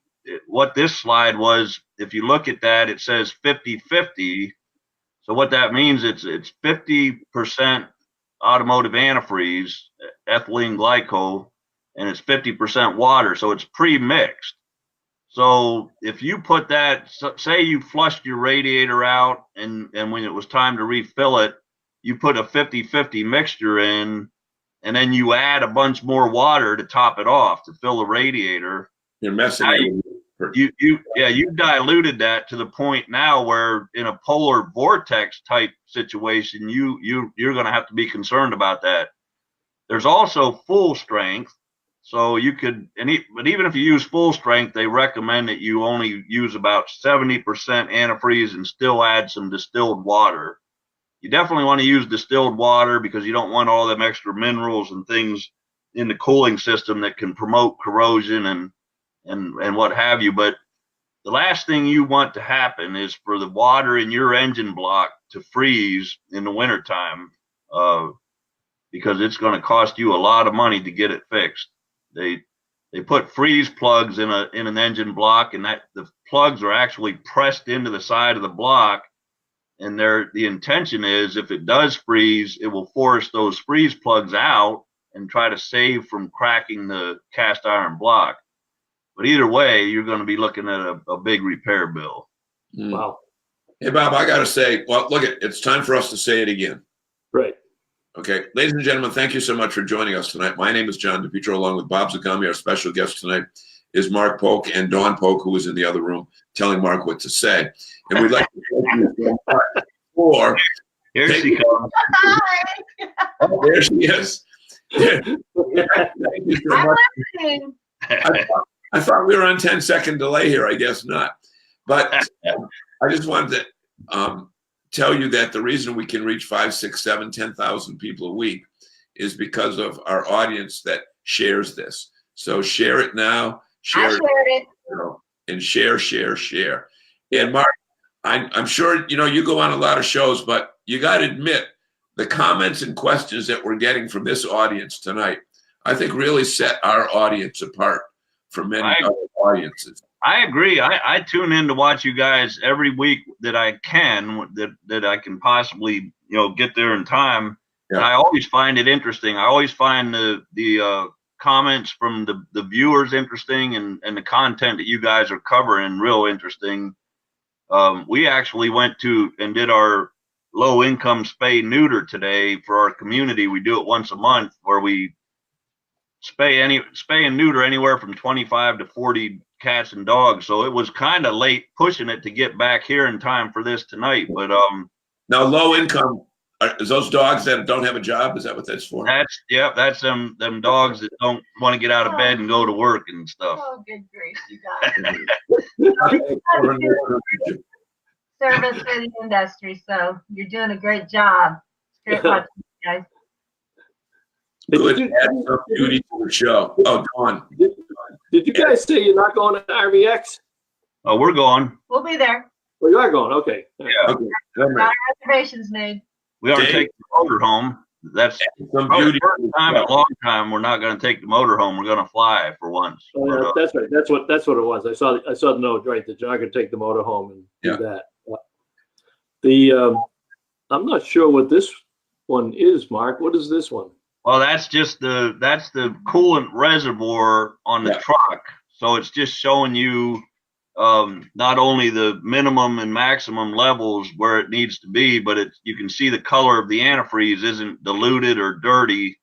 what this slide was, if you look at that, it says 50-50. So what that means, it's 50% automotive antifreeze, ethylene glycol, and it's 50% water. So it's pre-mixed. So if you put that, say you flushed your radiator out and when it was time to refill it, you put a 50-50 mixture in, and then you add a bunch more water to top it off to fill the radiator. You're messing it. You've diluted that to the point now where in a polar vortex type situation, you're going to have to be concerned about that. There's also full strength. So you could, but even if you use full strength, they recommend that you only use about 70% antifreeze and still add some distilled water. You definitely want to use distilled water because you don't want all them extra minerals and things in the cooling system that can promote corrosion and what have you. But the last thing you want to happen is for the water in your engine block to freeze in the wintertime, because it's going to cost you a lot of money to get it fixed. They put freeze plugs in an engine block, and that the plugs are actually pressed into the side of the block. And the intention is if it does freeze, it will force those freeze plugs out and try to save from cracking the cast iron block. But either way, you're going to be looking at a big repair bill. Wow. Hey, Bob, I got to say, well, look, it's time for us to say it again. Right. Okay. Ladies and gentlemen, thank you so much for joining us tonight. My name is John DePietro, along with Bob Zagami. Our special guest tonight is Mark Polk and Dawn Polk, who was in the other room telling Mark what to say. And we'd like to thank you for here she comes. Oh, there she is. Thank you so much. I thought we were on 10-second delay here. I guess not. But I just wanted to tell you that the reason we can reach 5, 6, 7, 10,000 people a week is because of our audience that shares this. So share it now. Share it. And share. And Mark, I'm sure you go on a lot of shows, but you got to admit the comments and questions that we're getting from this audience tonight, I think really set our audience apart from many other audiences. I agree. I tune in to watch you guys every week that I can, that I can possibly get there in time. Yeah. And I always find it interesting. I always find the comments from the viewers interesting, and the content that you guys are covering real interesting. We actually went to and did our low income spay neuter today for our community. We do it once a month where we spay and neuter anywhere from 25 to 40 cats and dogs. So it was kind of late pushing it to get back here in time for this tonight. But now low income, is those dogs that don't have a job? Is that what that's for? That's them dogs that don't want to get out of bed and go to work and stuff. Oh, good grief, you guys. Service for the industry, so you're doing a great job. It's great watching you guys. Good. Add some beauty to the show. Oh, Dawn. Did you guys say you're not going to RVX? Oh, we're going. We'll be there. Well, you are going. Okay. Yeah. Okay. Got reservations made. We are taking the motor home. That's some probably beauty. the first time in a long time we're not going to take the motor home. We're going to fly for once. Oh, yeah, that's right. That's what it was. I saw the note right that you're not going to take the motor home and do that. I'm not sure what this one is, Mark. What is this one? Well, that's the coolant reservoir on the truck. So it's just showing you not only the minimum and maximum levels where it needs to be, but you can see the color of the antifreeze isn't diluted or dirty.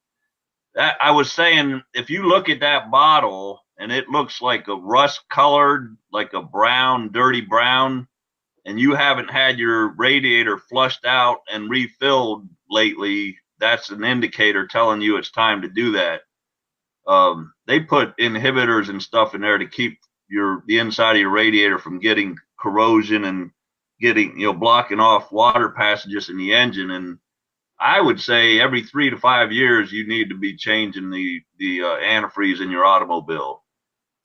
That I was saying, if you look at that bottle and it looks like a rust colored, like a brown, dirty brown, and you haven't had your radiator flushed out and refilled lately, that's an indicator telling you it's time to do that. They put inhibitors and stuff in there to keep the inside of your radiator from getting corrosion and getting, blocking off water passages in the engine. And I would say every 3 to 5 years, you need to be changing the antifreeze in your automobile.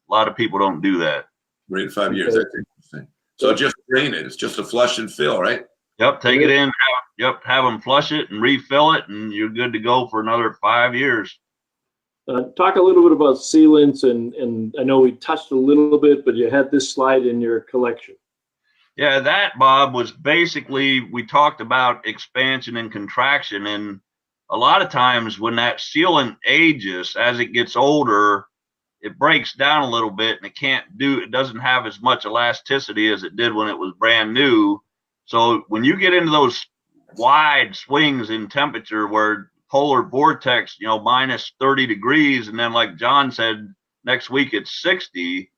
A lot of people don't do that. 3 to 5 years. That's interesting. So just drain it. It's just a flush and fill, right? Yep. Take it in. Have them flush it and refill it, and you're good to go for another 5 years. Talk a little bit about sealants, and I know we touched a little bit, but you had this slide in your collection. Yeah, that, Bob, was basically, we talked about expansion and contraction, and a lot of times when that sealant ages, as it gets older, it breaks down a little bit, and it doesn't have as much elasticity as it did when it was brand new. So when you get into those wide swings in temperature where polar vortex, minus 30 degrees, and then like John said, next week it's 60,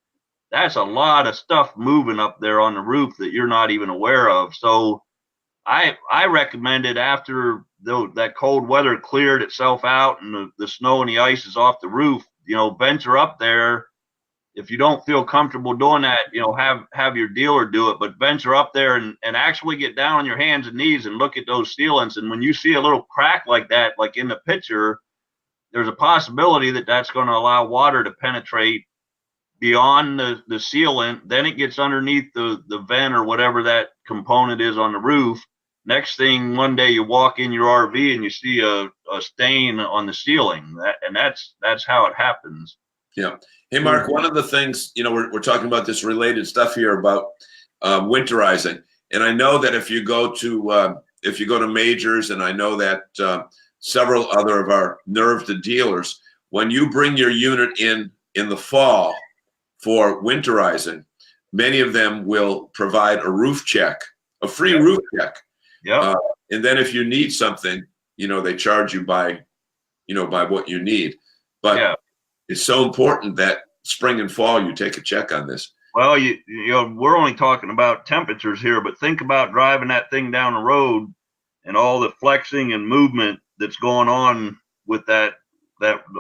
that's a lot of stuff moving up there on the roof that you're not even aware of. So I recommended after that cold weather cleared itself out and the snow and the ice is off the roof, venture up there. If you don't feel comfortable doing that, have your dealer do it, but venture up there and actually get down on your hands and knees and look at those sealants. And when you see a little crack like that, like in the picture, there's a possibility that that's going to allow water to penetrate beyond the sealant. Then it gets underneath the vent or whatever that component is on the roof. Next thing, one day you walk in your RV and you see a stain on the ceiling. That's how it happens. Yeah. Hey, Mark, one of the things, we're talking about this related stuff here about winterizing. And I know that if you go to Majors, and I know that several other of our nerve dealers, when you bring your unit in the fall for winterizing, many of them will provide a roof check, a free roof check. Yeah. And then if you need something, they charge you by what you need. But it's so important that spring and fall you take a check on this. Well, we're only talking about temperatures here, but think about driving that thing down the road and all the flexing and movement that's going on with that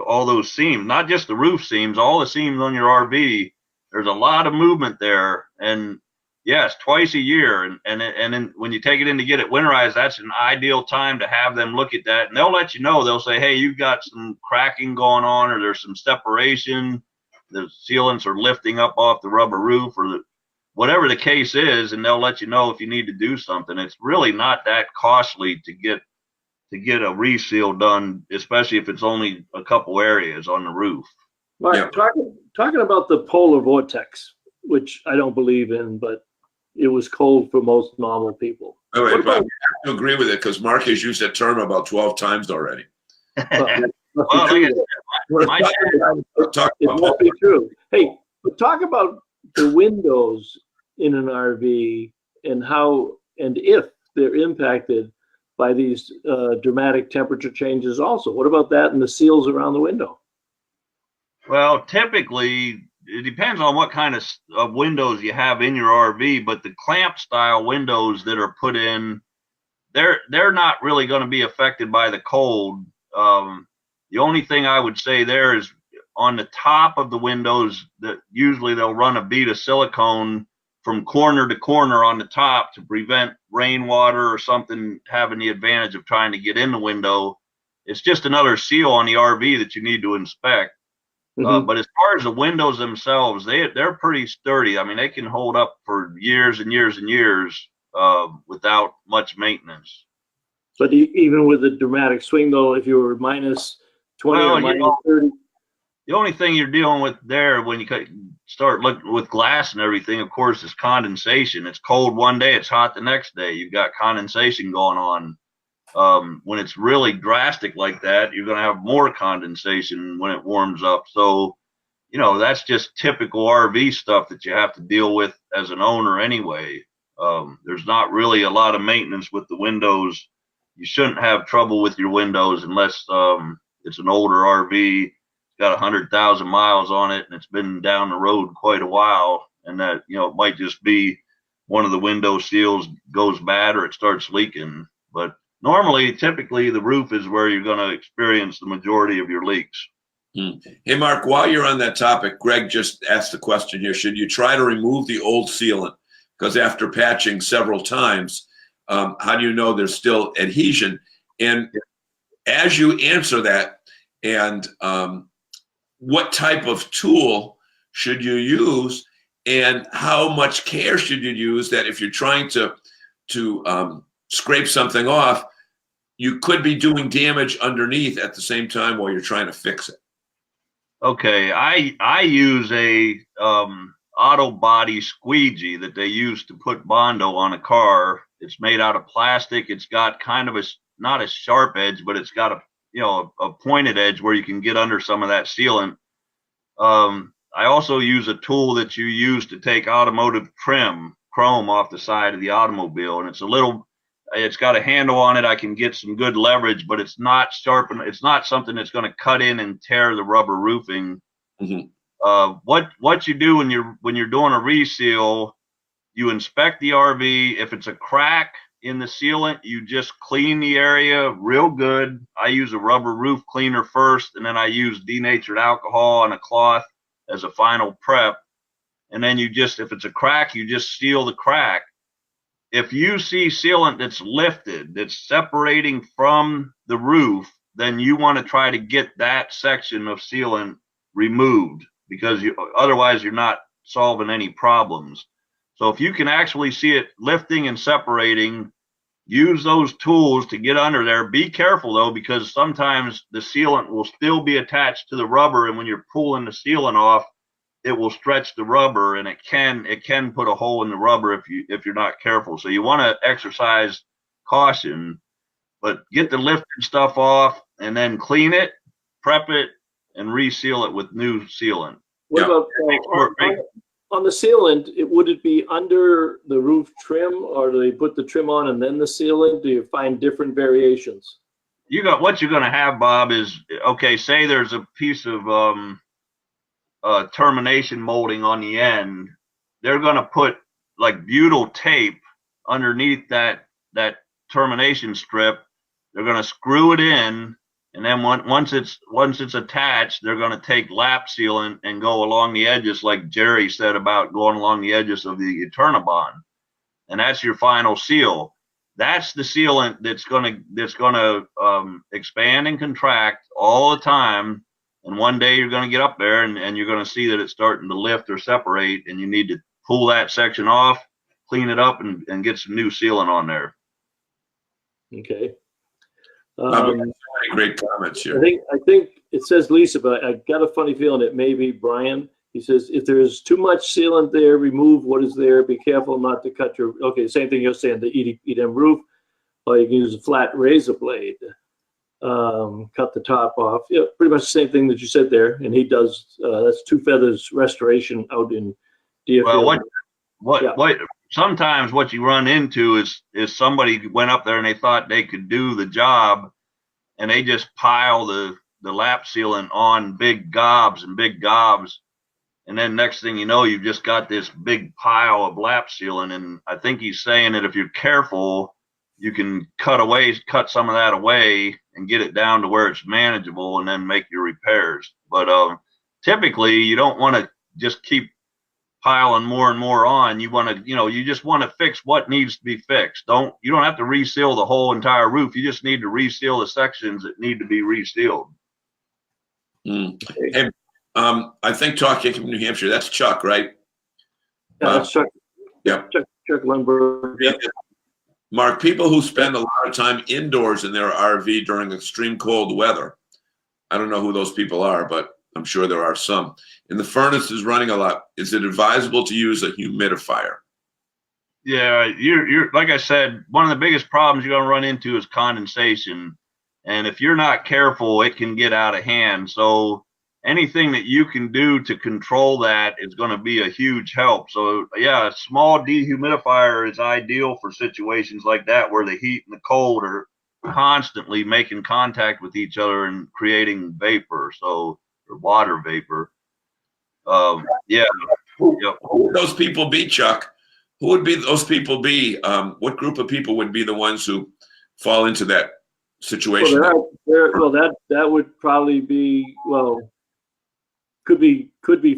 all those seams, not just the roof seams, all the seams on your RV. There's a lot of movement there, and yes, twice a year, and then when you take it in to get it winterized, that's an ideal time to have them look at that, and they'll let you know. They'll say, hey, you've got some cracking going on, or there's some separation, the sealants are lifting up off the rubber roof, or whatever the case is, and they'll let you know if you need to do something. It's really not that costly to get a reseal done, especially if it's only a couple areas on the roof. Mark, talking about the polar vortex, which I don't believe in, but it was cold for most normal people. Oh, wait, I have to agree with it because Mark has used that term about 12 times already. It must be true. Hey, but talk about the windows in an RV and how and if they're impacted by these dramatic temperature changes also. What about that and the seals around the window? Well, typically, it depends on what kind of windows you have in your RV, but the clamp style windows that are put in, they're not really going to be affected by the cold. The only thing I would say there is on the top of the windows that usually they'll run a bead of silicone from corner to corner on the top to prevent rainwater or something having the advantage of trying to get in the window. It's just another seal on the RV that you need to inspect. But as far as the windows themselves, they're pretty sturdy. I mean, they can hold up for years and years and years without much maintenance. But even with a dramatic swing, though, if you were minus 20 or minus 30? The only thing you're dealing with there when you start looking with glass and everything, of course, is condensation. It's cold one day, it's hot the next day. You've got condensation going on. When it's really drastic like that, you're going to have more condensation when it warms up. So, you know, that's just typical RV stuff that you have to deal with as an owner anyway. There's not really a lot of maintenance with the windows. You shouldn't have trouble with your windows unless it's an older RV, got 100,000 miles on it, and it's been down the road quite a while. And that, you know, it might just be one of the window seals goes bad or it starts leaking. But normally, typically, the roof is where you're going to experience the majority of your leaks. Hey, Mark, while you're on that topic, Greg just asked the question here. Should you try to remove the old sealant? Because after patching several times, how do you know there's still adhesion? And as you answer that, and what type of tool should you use, and how much care should you use that if you're trying to scrape something off, you could be doing damage underneath at the same time while you're trying to fix it? Okay, I use a auto body squeegee that they use to put Bondo on a car. It's made out of plastic. It's got kind of not a sharp edge, but it's got a pointed edge where you can get under some of that sealant. I also use a tool that you use to take automotive trim, chrome off the side of the automobile, and it's got a handle on it. I can get some good leverage, but it's not sharp. It's not something that's going to cut in and tear the rubber roofing. What you do when you're doing a reseal, you inspect the RV. If it's a crack in the sealant, you just clean the area real good. I use a rubber roof cleaner first, and then I use denatured alcohol on a cloth as a final prep. And then if it's a crack, you just seal the crack. If you see sealant that's lifted, that's separating from the roof, then you want to try to get that section of sealant removed, because otherwise you're not solving any problems. So if you can actually see it lifting and separating, use those tools to get under there. Be careful though, because sometimes the sealant will still be attached to the rubber, and when you're pulling the sealant off, it will stretch the rubber, and it can put a hole in the rubber if you're not careful. So you want to exercise caution, but get the lifted stuff off and then clean it, prep it, and reseal it with new sealant. What about on the sealant? Would it be under the roof trim, or do they put the trim on and then the sealant? Do you find different variations? What you're going to have, Bob, is, okay, say there's a piece of termination molding on the end. They're going to put like butyl tape underneath that termination strip. They're going to screw it in, and then once it's attached, they're going to take lap sealant and go along the edges, like Jerry said about going along the edges of the Eternabond, and that's your final seal. That's the sealant that's going to expand and contract all the time. And one day you're going to get up there and you're going to see that it's starting to lift or separate, and you need to pull that section off, clean it up, and get some new sealant on there. Okay. Great comments here. I think it says Lisa, but I got a funny feeling it may be Brian. He says, if there's too much sealant there, remove what is there. Be careful not to cut your, okay, same thing you're saying, the EDM roof, or you can use a flat razor blade. Cut the top off. Yeah, pretty much the same thing that you said there. And he does, that's Two Feathers Restoration out in Deerfield. Well, sometimes what you run into is somebody went up there and they thought they could do the job, and they just pile the lap sealant on big gobs and big gobs. And then next thing you know, you've just got this big pile of lap sealant. And I think he's saying that if you're careful, you can cut some of that away and get it down to where it's manageable and then make your repairs. But typically you don't want to just keep piling more and more on. You want to, you just want to fix what needs to be fixed. You don't have to reseal the whole entire roof. You just need to reseal the sections that need to be resealed. Hey, I think talking from New Hampshire, that's Chuck, right? Yeah, that's Chuck. Yep. Chuck Lundberg. Yep. Mark, people who spend a lot of time indoors in their RV during extreme cold weather, I don't know who those people are, but I'm sure there are some. And the furnace is running a lot. Is it advisable to use a humidifier? Yeah, you're like I said, one of the biggest problems you're going to run into is condensation. And if you're not careful, it can get out of hand. So anything that you can do to control that is going to be a huge help. So yeah, a small dehumidifier is ideal for situations like that where the heat and the cold are constantly making contact with each other and creating vapor, or water vapor. Yeah. Who would those people be, Chuck? Who would be those people be? What group of people would be the ones who fall into that situation? That would probably be, could be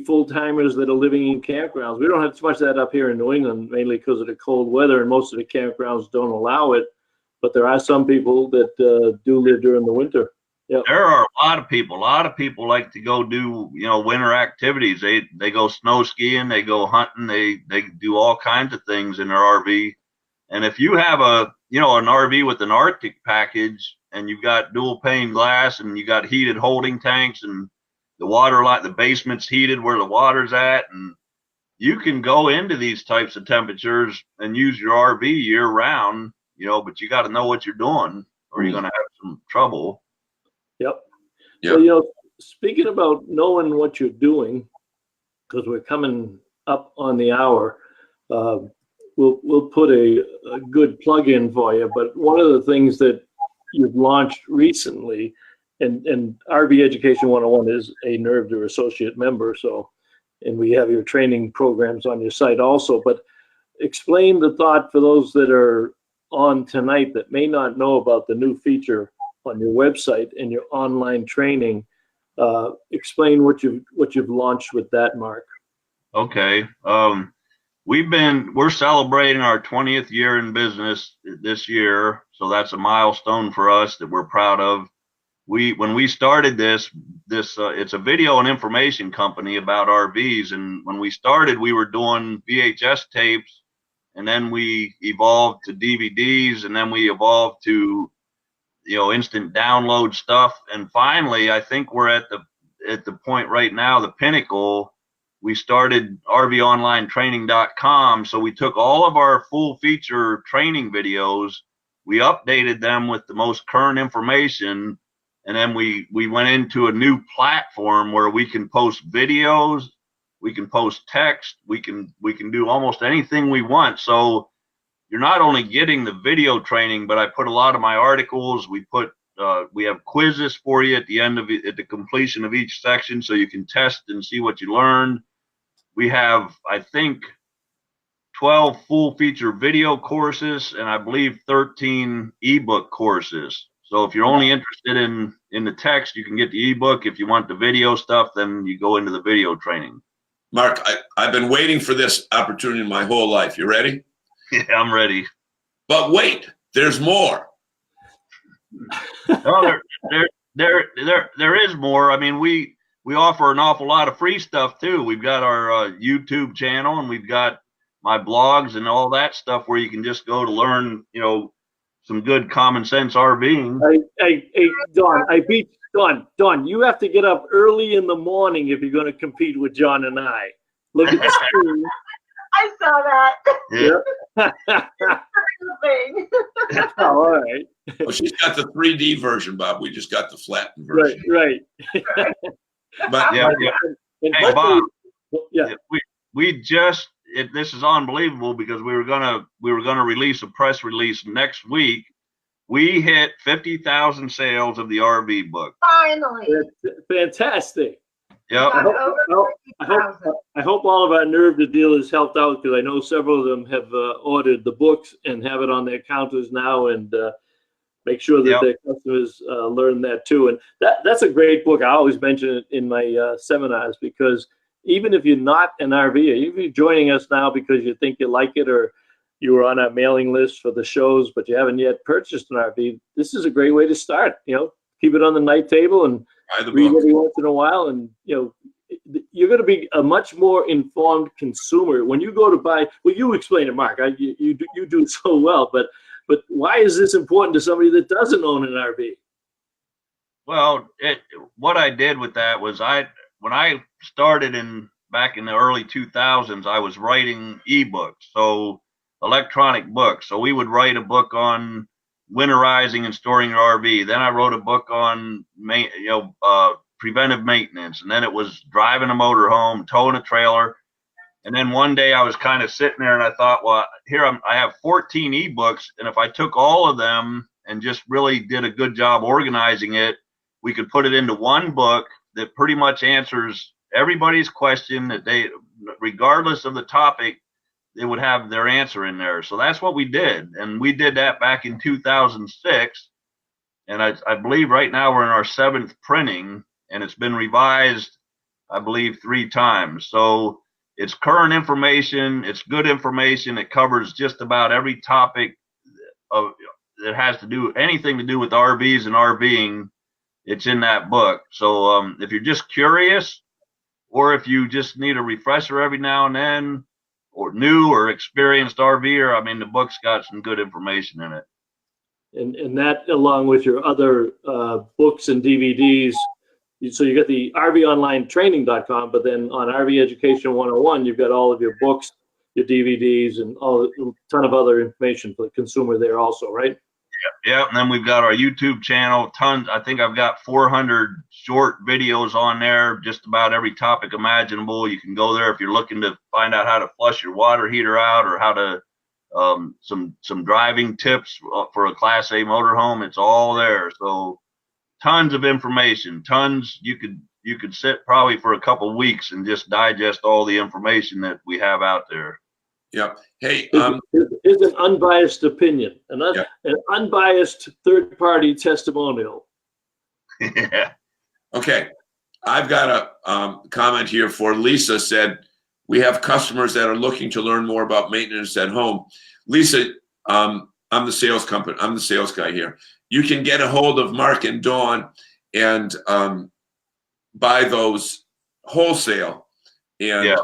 full timers that are living in campgrounds. We don't have too much of that up here in New England, mainly because of the cold weather, and most of the campgrounds don't allow it. But there are some people that do live during the winter. Yep. There are a lot of people. A lot of people like to go do winter activities. They go snow skiing, they go hunting, they do all kinds of things in their RV. And if you have an RV with an Arctic package and you've got dual pane glass and you got heated holding tanks and the basement's heated where the water's at, and you can go into these types of temperatures and use your RV year round, but you got to know what you're doing or you're going to have some trouble. Yep. So, speaking about knowing what you're doing, because we're coming up on the hour, we'll put a good plug in for you. But one of the things that you've launched recently, and RV Education 101 is a NERVDR associate member, and we have your training programs on your site also. But explain the thought for those that are on tonight that may not know about the new feature on your website and your online training. Explain what you've launched with that, Mark. Okay. We're celebrating our 20th year in business this year, so that's a milestone for us that we're proud of. When we started this it's a video and information company about RVs, and when we started, we were doing VHS tapes, and then we evolved to DVDs, and then we evolved to instant download stuff. And finally, I think we're at the point right now, the pinnacle. We started RVonlinetraining.com. So we took all of our full feature training videos, we updated them with the most current information, and then we went into a new platform where we can post videos, we can post text, we can do almost anything we want. So you're not only getting the video training, but I put a lot of my articles. We have quizzes for you at the completion of each section, so you can test and see what you learned. We have, I think, 12 full feature video courses, and I believe 13 ebook courses. So if you're only interested in the text, you can get the ebook. If you want the video stuff, then you go into the video training. Mark, I've been waiting for this opportunity my whole life. You ready? Yeah, I'm ready. But wait, there's more. No, there is more. I mean, we offer an awful lot of free stuff too. We've got our YouTube channel, and we've got my blogs and all that stuff where you can just go to learn, some good common sense RVing. Hey, Don, you have to get up early in the morning if you're going to compete with John and I. Look at the screen. I saw that. Yeah. Oh, all right. Oh, she's got the 3D version, Bob. We just got the flattened version. Right. But yeah. Hey, Bob. Yeah. We just, this is unbelievable because we were gonna release a press release next week. We hit 50,000 sales of the RV book. Finally. Fantastic. Yep. I hope all of our Nerve to Dealers helped out, because I know several of them have ordered the books and have it on their counters now, and make sure that their customers learn that too. And that's a great book. I always mention it in my seminars, because even if you're not an RVer, even if you're joining us now because you think you like it, or you were on our mailing list for the shows, but you haven't yet purchased an RV, this is a great way to start. Keep it on the night table and read every once in a while, and you're going to be a much more informed consumer when you go to buy. Well, you explain it, Mark. You do it so well, but why is this important to somebody that doesn't own an RV? Well, what I did with that was when I started back in the early 2000s, I was writing ebooks, so electronic books. So we would write a book on winterizing and storing your RV. Then I wrote a book on preventive maintenance, and then it was driving a motorhome, towing a trailer. And then one day I was kind of sitting there and I thought, well, I have 14 ebooks, and if I took all of them and just really did a good job organizing it, we could put it into one book that pretty much answers everybody's question, that they, regardless of the topic, they would have their answer in there. So that's what we did. And we did that back in 2006. And I believe right now we're in our 7th printing, and it's been revised, I believe, 3 times. So it's current information. It's good information. It covers just about every topic that has to do anything to do with RVs and RVing. It's in that book. So if you're just curious, or if you just need a refresher every now and then, or new or experienced RVer, I mean, the book's got some good information in it. And that, along with your other books and DVDs, so you got the RVonlinetraining.com, but then on RV Education 101, you've got all of your books, your DVDs, and a ton of other information for the consumer there also, right? Yeah. And then we've got our YouTube channel, tons. I think I've got 400 short videos on there, just about every topic imaginable. You can go there if you're looking to find out how to flush your water heater out, or how to some driving tips for a Class A motorhome. It's all there. So tons of information, tons. You could sit probably for a couple of weeks and just digest all the information that we have out there. Yeah. Hey, is an unbiased opinion, an unbiased third-party testimonial. Yeah. Okay. I've got a comment here for Lisa. Said, we have customers that are looking to learn more about maintenance at home. Lisa, I'm the sales guy here. You can get a hold of Mark and Dawn and buy those wholesale and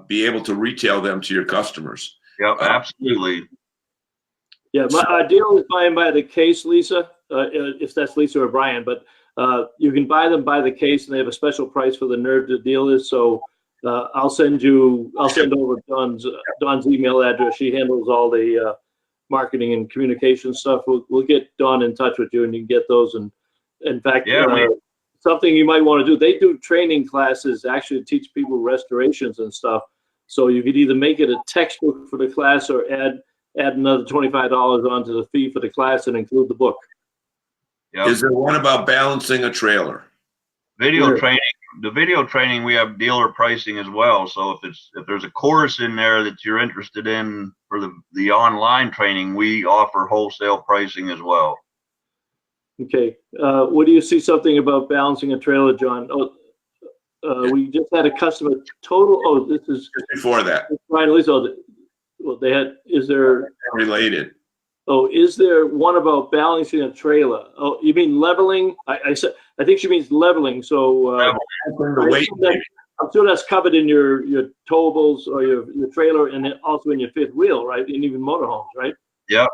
be able to retail them to your customers. Yeah, absolutely. Yeah, my deal is buying by the case, Lisa, if that's Lisa or Brian, but you can buy them by the case, and they have a special price for the Nerve to Dealers. So I'll send over Dawn's email address. She handles all the marketing and communication stuff. We'll get Dawn in touch with you, and you can get those. And in fact, something you might want to do, they do training classes actually to teach people restorations and stuff. So you could either make it a textbook for the class, or add another $25 onto the fee for the class and include the book. Yep. Is there one about balancing a trailer? Video training. The video training, we have dealer pricing as well. So if there's a course in there that you're interested in for the online training, we offer wholesale pricing as well. Okay. What do you see something about balancing a trailer, John? We just had a customer total. Oh, this is just before that. Brian, Lisa. Well, they had. Is there related? Oh, is there one about balancing a trailer? Oh, you mean leveling? I think she means leveling. So I'm sure that's covered in your towables or your trailer, and then also in your fifth wheel, right? And even motorhomes, right? Yeah.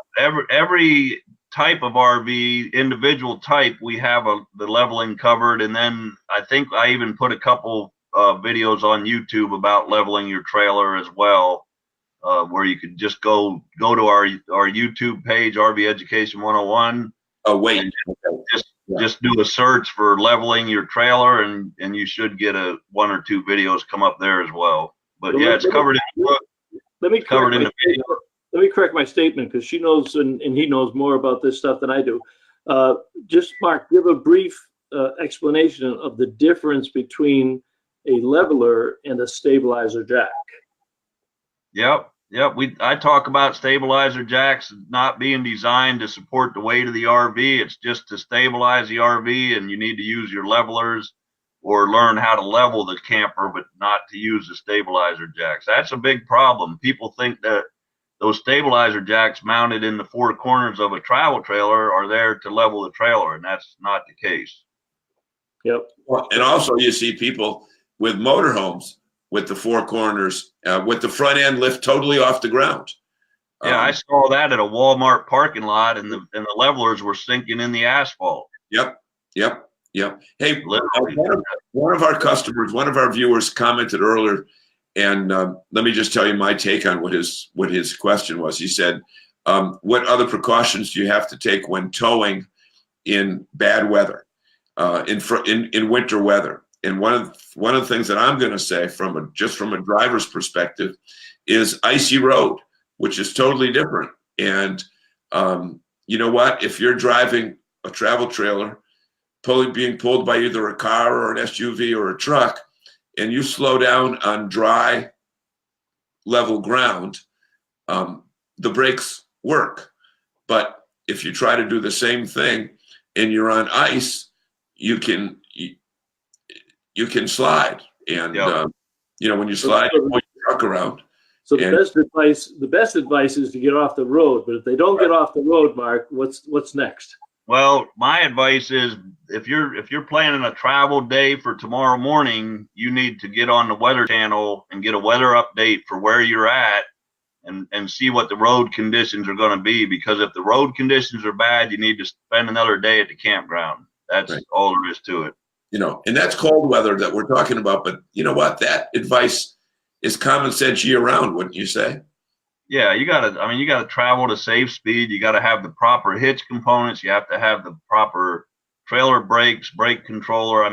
Every type of RV, individual type, we have the leveling covered. And then I think I even put a couple videos on YouTube about leveling your trailer as well, where you could just go to our YouTube page, RV Education 101. Oh, wait. Just do a search for leveling your trailer, and you should get 1 or 2 videos come up there as well. But yeah, it's covered in the book. let me covered in the video. let me correct my statement because she knows and he knows more about this stuff than I do. Just Mark, give a brief explanation of the difference between a leveler and a stabilizer jack. Yep. I talk about stabilizer jacks not being designed to support the weight of the RV. It's just to stabilize the RV, and you need to use your levelers or learn how to level the camper, but not to use the stabilizer jacks. That's a big problem. People think that those stabilizer jacks mounted in the four corners of a travel trailer are there to level the trailer, and that's not the case. Yep. And also you see people with motorhomes with the four corners, with the front end lift totally off the ground. Yeah, I saw that at a Walmart parking lot, and the levelers were sinking in the asphalt. Yep. Hey, one of our customers, one of our viewers commented earlier, and let me just tell you my take on what his question was. He said, "What other precautions do you have to take when towing in bad weather, in winter weather?" And one of the things that I'm going to say from a driver's perspective is icy road, which is totally different. And you know what? If you're driving a travel trailer, being pulled by either a car or an SUV or a truck, and you slow down on dry, level ground, the brakes work. But if you try to do the same thing and you're on ice, you can slide. And when you slide, you point your truck around. So the best advice is to get off the road. But if they don't get off the road, Mark, what's next? Well, my advice is if you're planning a travel day for tomorrow morning, you need to get on the Weather Channel and get a weather update for where you're at and see what the road conditions are going to be. Because if the road conditions are bad, you need to spend another day at the campground. That's right. All there is to it. And that's cold weather that we're talking about. But you know what? That advice is common sense year round, wouldn't you say? Yeah, you gotta travel to safe speed. You gotta have the proper hitch components. You have to have the proper trailer brakes, brake controller.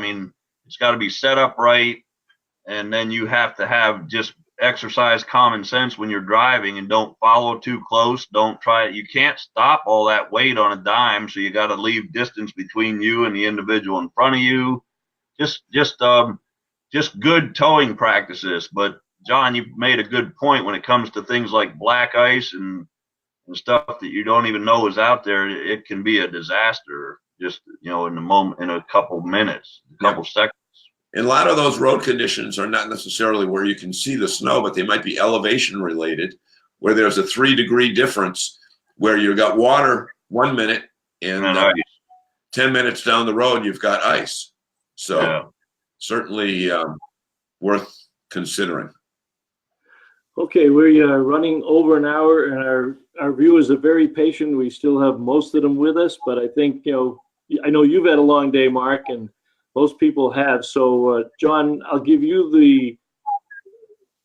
It's got to be set up right. And then you have to just exercise common sense when you're driving and don't follow too close. Don't try it. You can't stop all that weight on a dime. So you got to leave distance between you and the individual in front of you. Just good towing practices. But John, you made a good point when it comes to things like black ice and stuff that you don't even know is out there. It can be a disaster just, in the moment, in a couple minutes, a couple seconds. And a lot of those road conditions are not necessarily where you can see the snow, but they might be elevation related, where there's a 3-degree difference where you've got water 1 minute and 10 minutes down the road, you've got ice. So certainly worth considering. Okay, we are running over an hour, and our viewers are very patient. We still have most of them with us, but I think, I know you've had a long day, Mark, and most people have. So, John, I'll give you the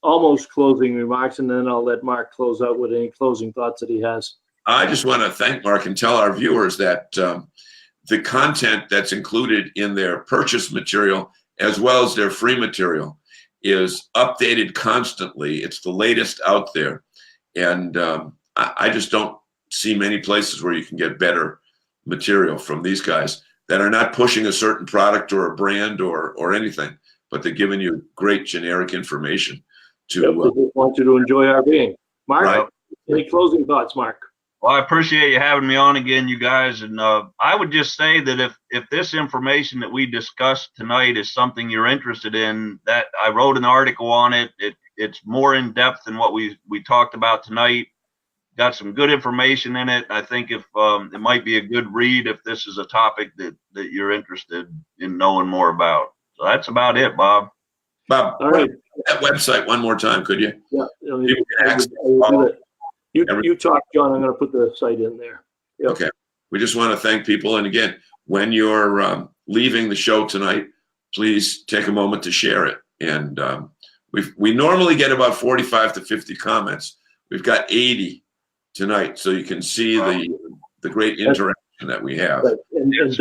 almost closing remarks, and then I'll let Mark close out with any closing thoughts that he has. I just want to thank Mark and tell our viewers that the content that's included in their purchase material, as well as their free material, is updated constantly. It's the latest out there. And I just don't see many places where you can get better material from these guys that are not pushing a certain product or a brand or anything, but they're giving you great generic information to they just want you to enjoy RVing. Mark, any closing thoughts, Mark? Well, I appreciate you having me on again, you guys. And I would just say that if this information that we discussed tonight is something you're interested in, that I wrote an article on it. It's more in depth than what we talked about tonight. Got some good information in it. I think if it might be a good read if this is a topic that you're interested in knowing more about. So that's about it, Bob. Bob, all right. That website one more time, could you? Yeah. You talk, John. I'm going to put the site in there. Yep. Okay. We just want to thank people. And again, when you're leaving the show tonight, please take a moment to share it. And we normally get about 45 to 50 comments. We've got 80 tonight, so you can see the great interaction that we have. Right. And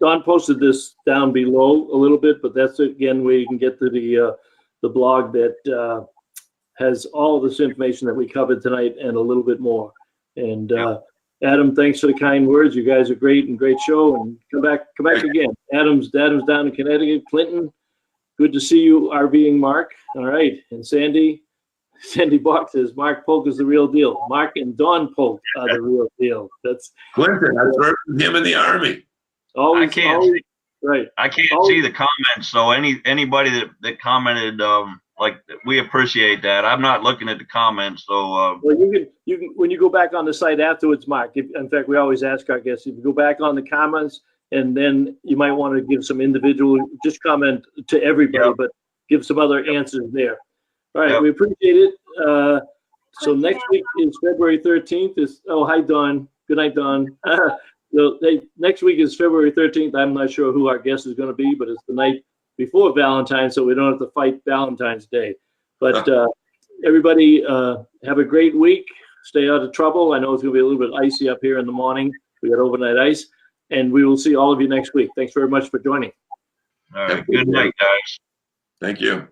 Don posted this down below a little bit, but that's again where you can get to the blog that has all this information that we covered tonight and a little bit more. And Adam, thanks for the kind words. You guys are great and great show. And come back again. Adam's down in Connecticut. Clinton, good to see you. RVing Mark. All right. And Sandy Bach says Mark Polk is the real deal. Mark and Don Polk are the real deal. That's Clinton. I served him in the Army. Always, I can't always, right. I can't see the comments, so anybody that commented, like, we appreciate that. I'm not looking at the comments, so. Well, you can when you go back on the site afterwards, Mark. In fact, we always ask our guests if you go back on the comments, and then you might want to give some individual, just comment to everybody, but give some other answers there. All right, we appreciate it. So next week is February 13th. Hi, Don. Good night, Don. So next week is February 13th. I'm not sure who our guest is going to be, but it's the night before Valentine's, so we don't have to fight Valentine's Day. But everybody have a great week. Stay out of trouble. I know it's going to be a little bit icy up here in the morning. We got overnight ice. And we will see all of you next week. Thanks very much for joining. All right. Good night, guys. Thank you.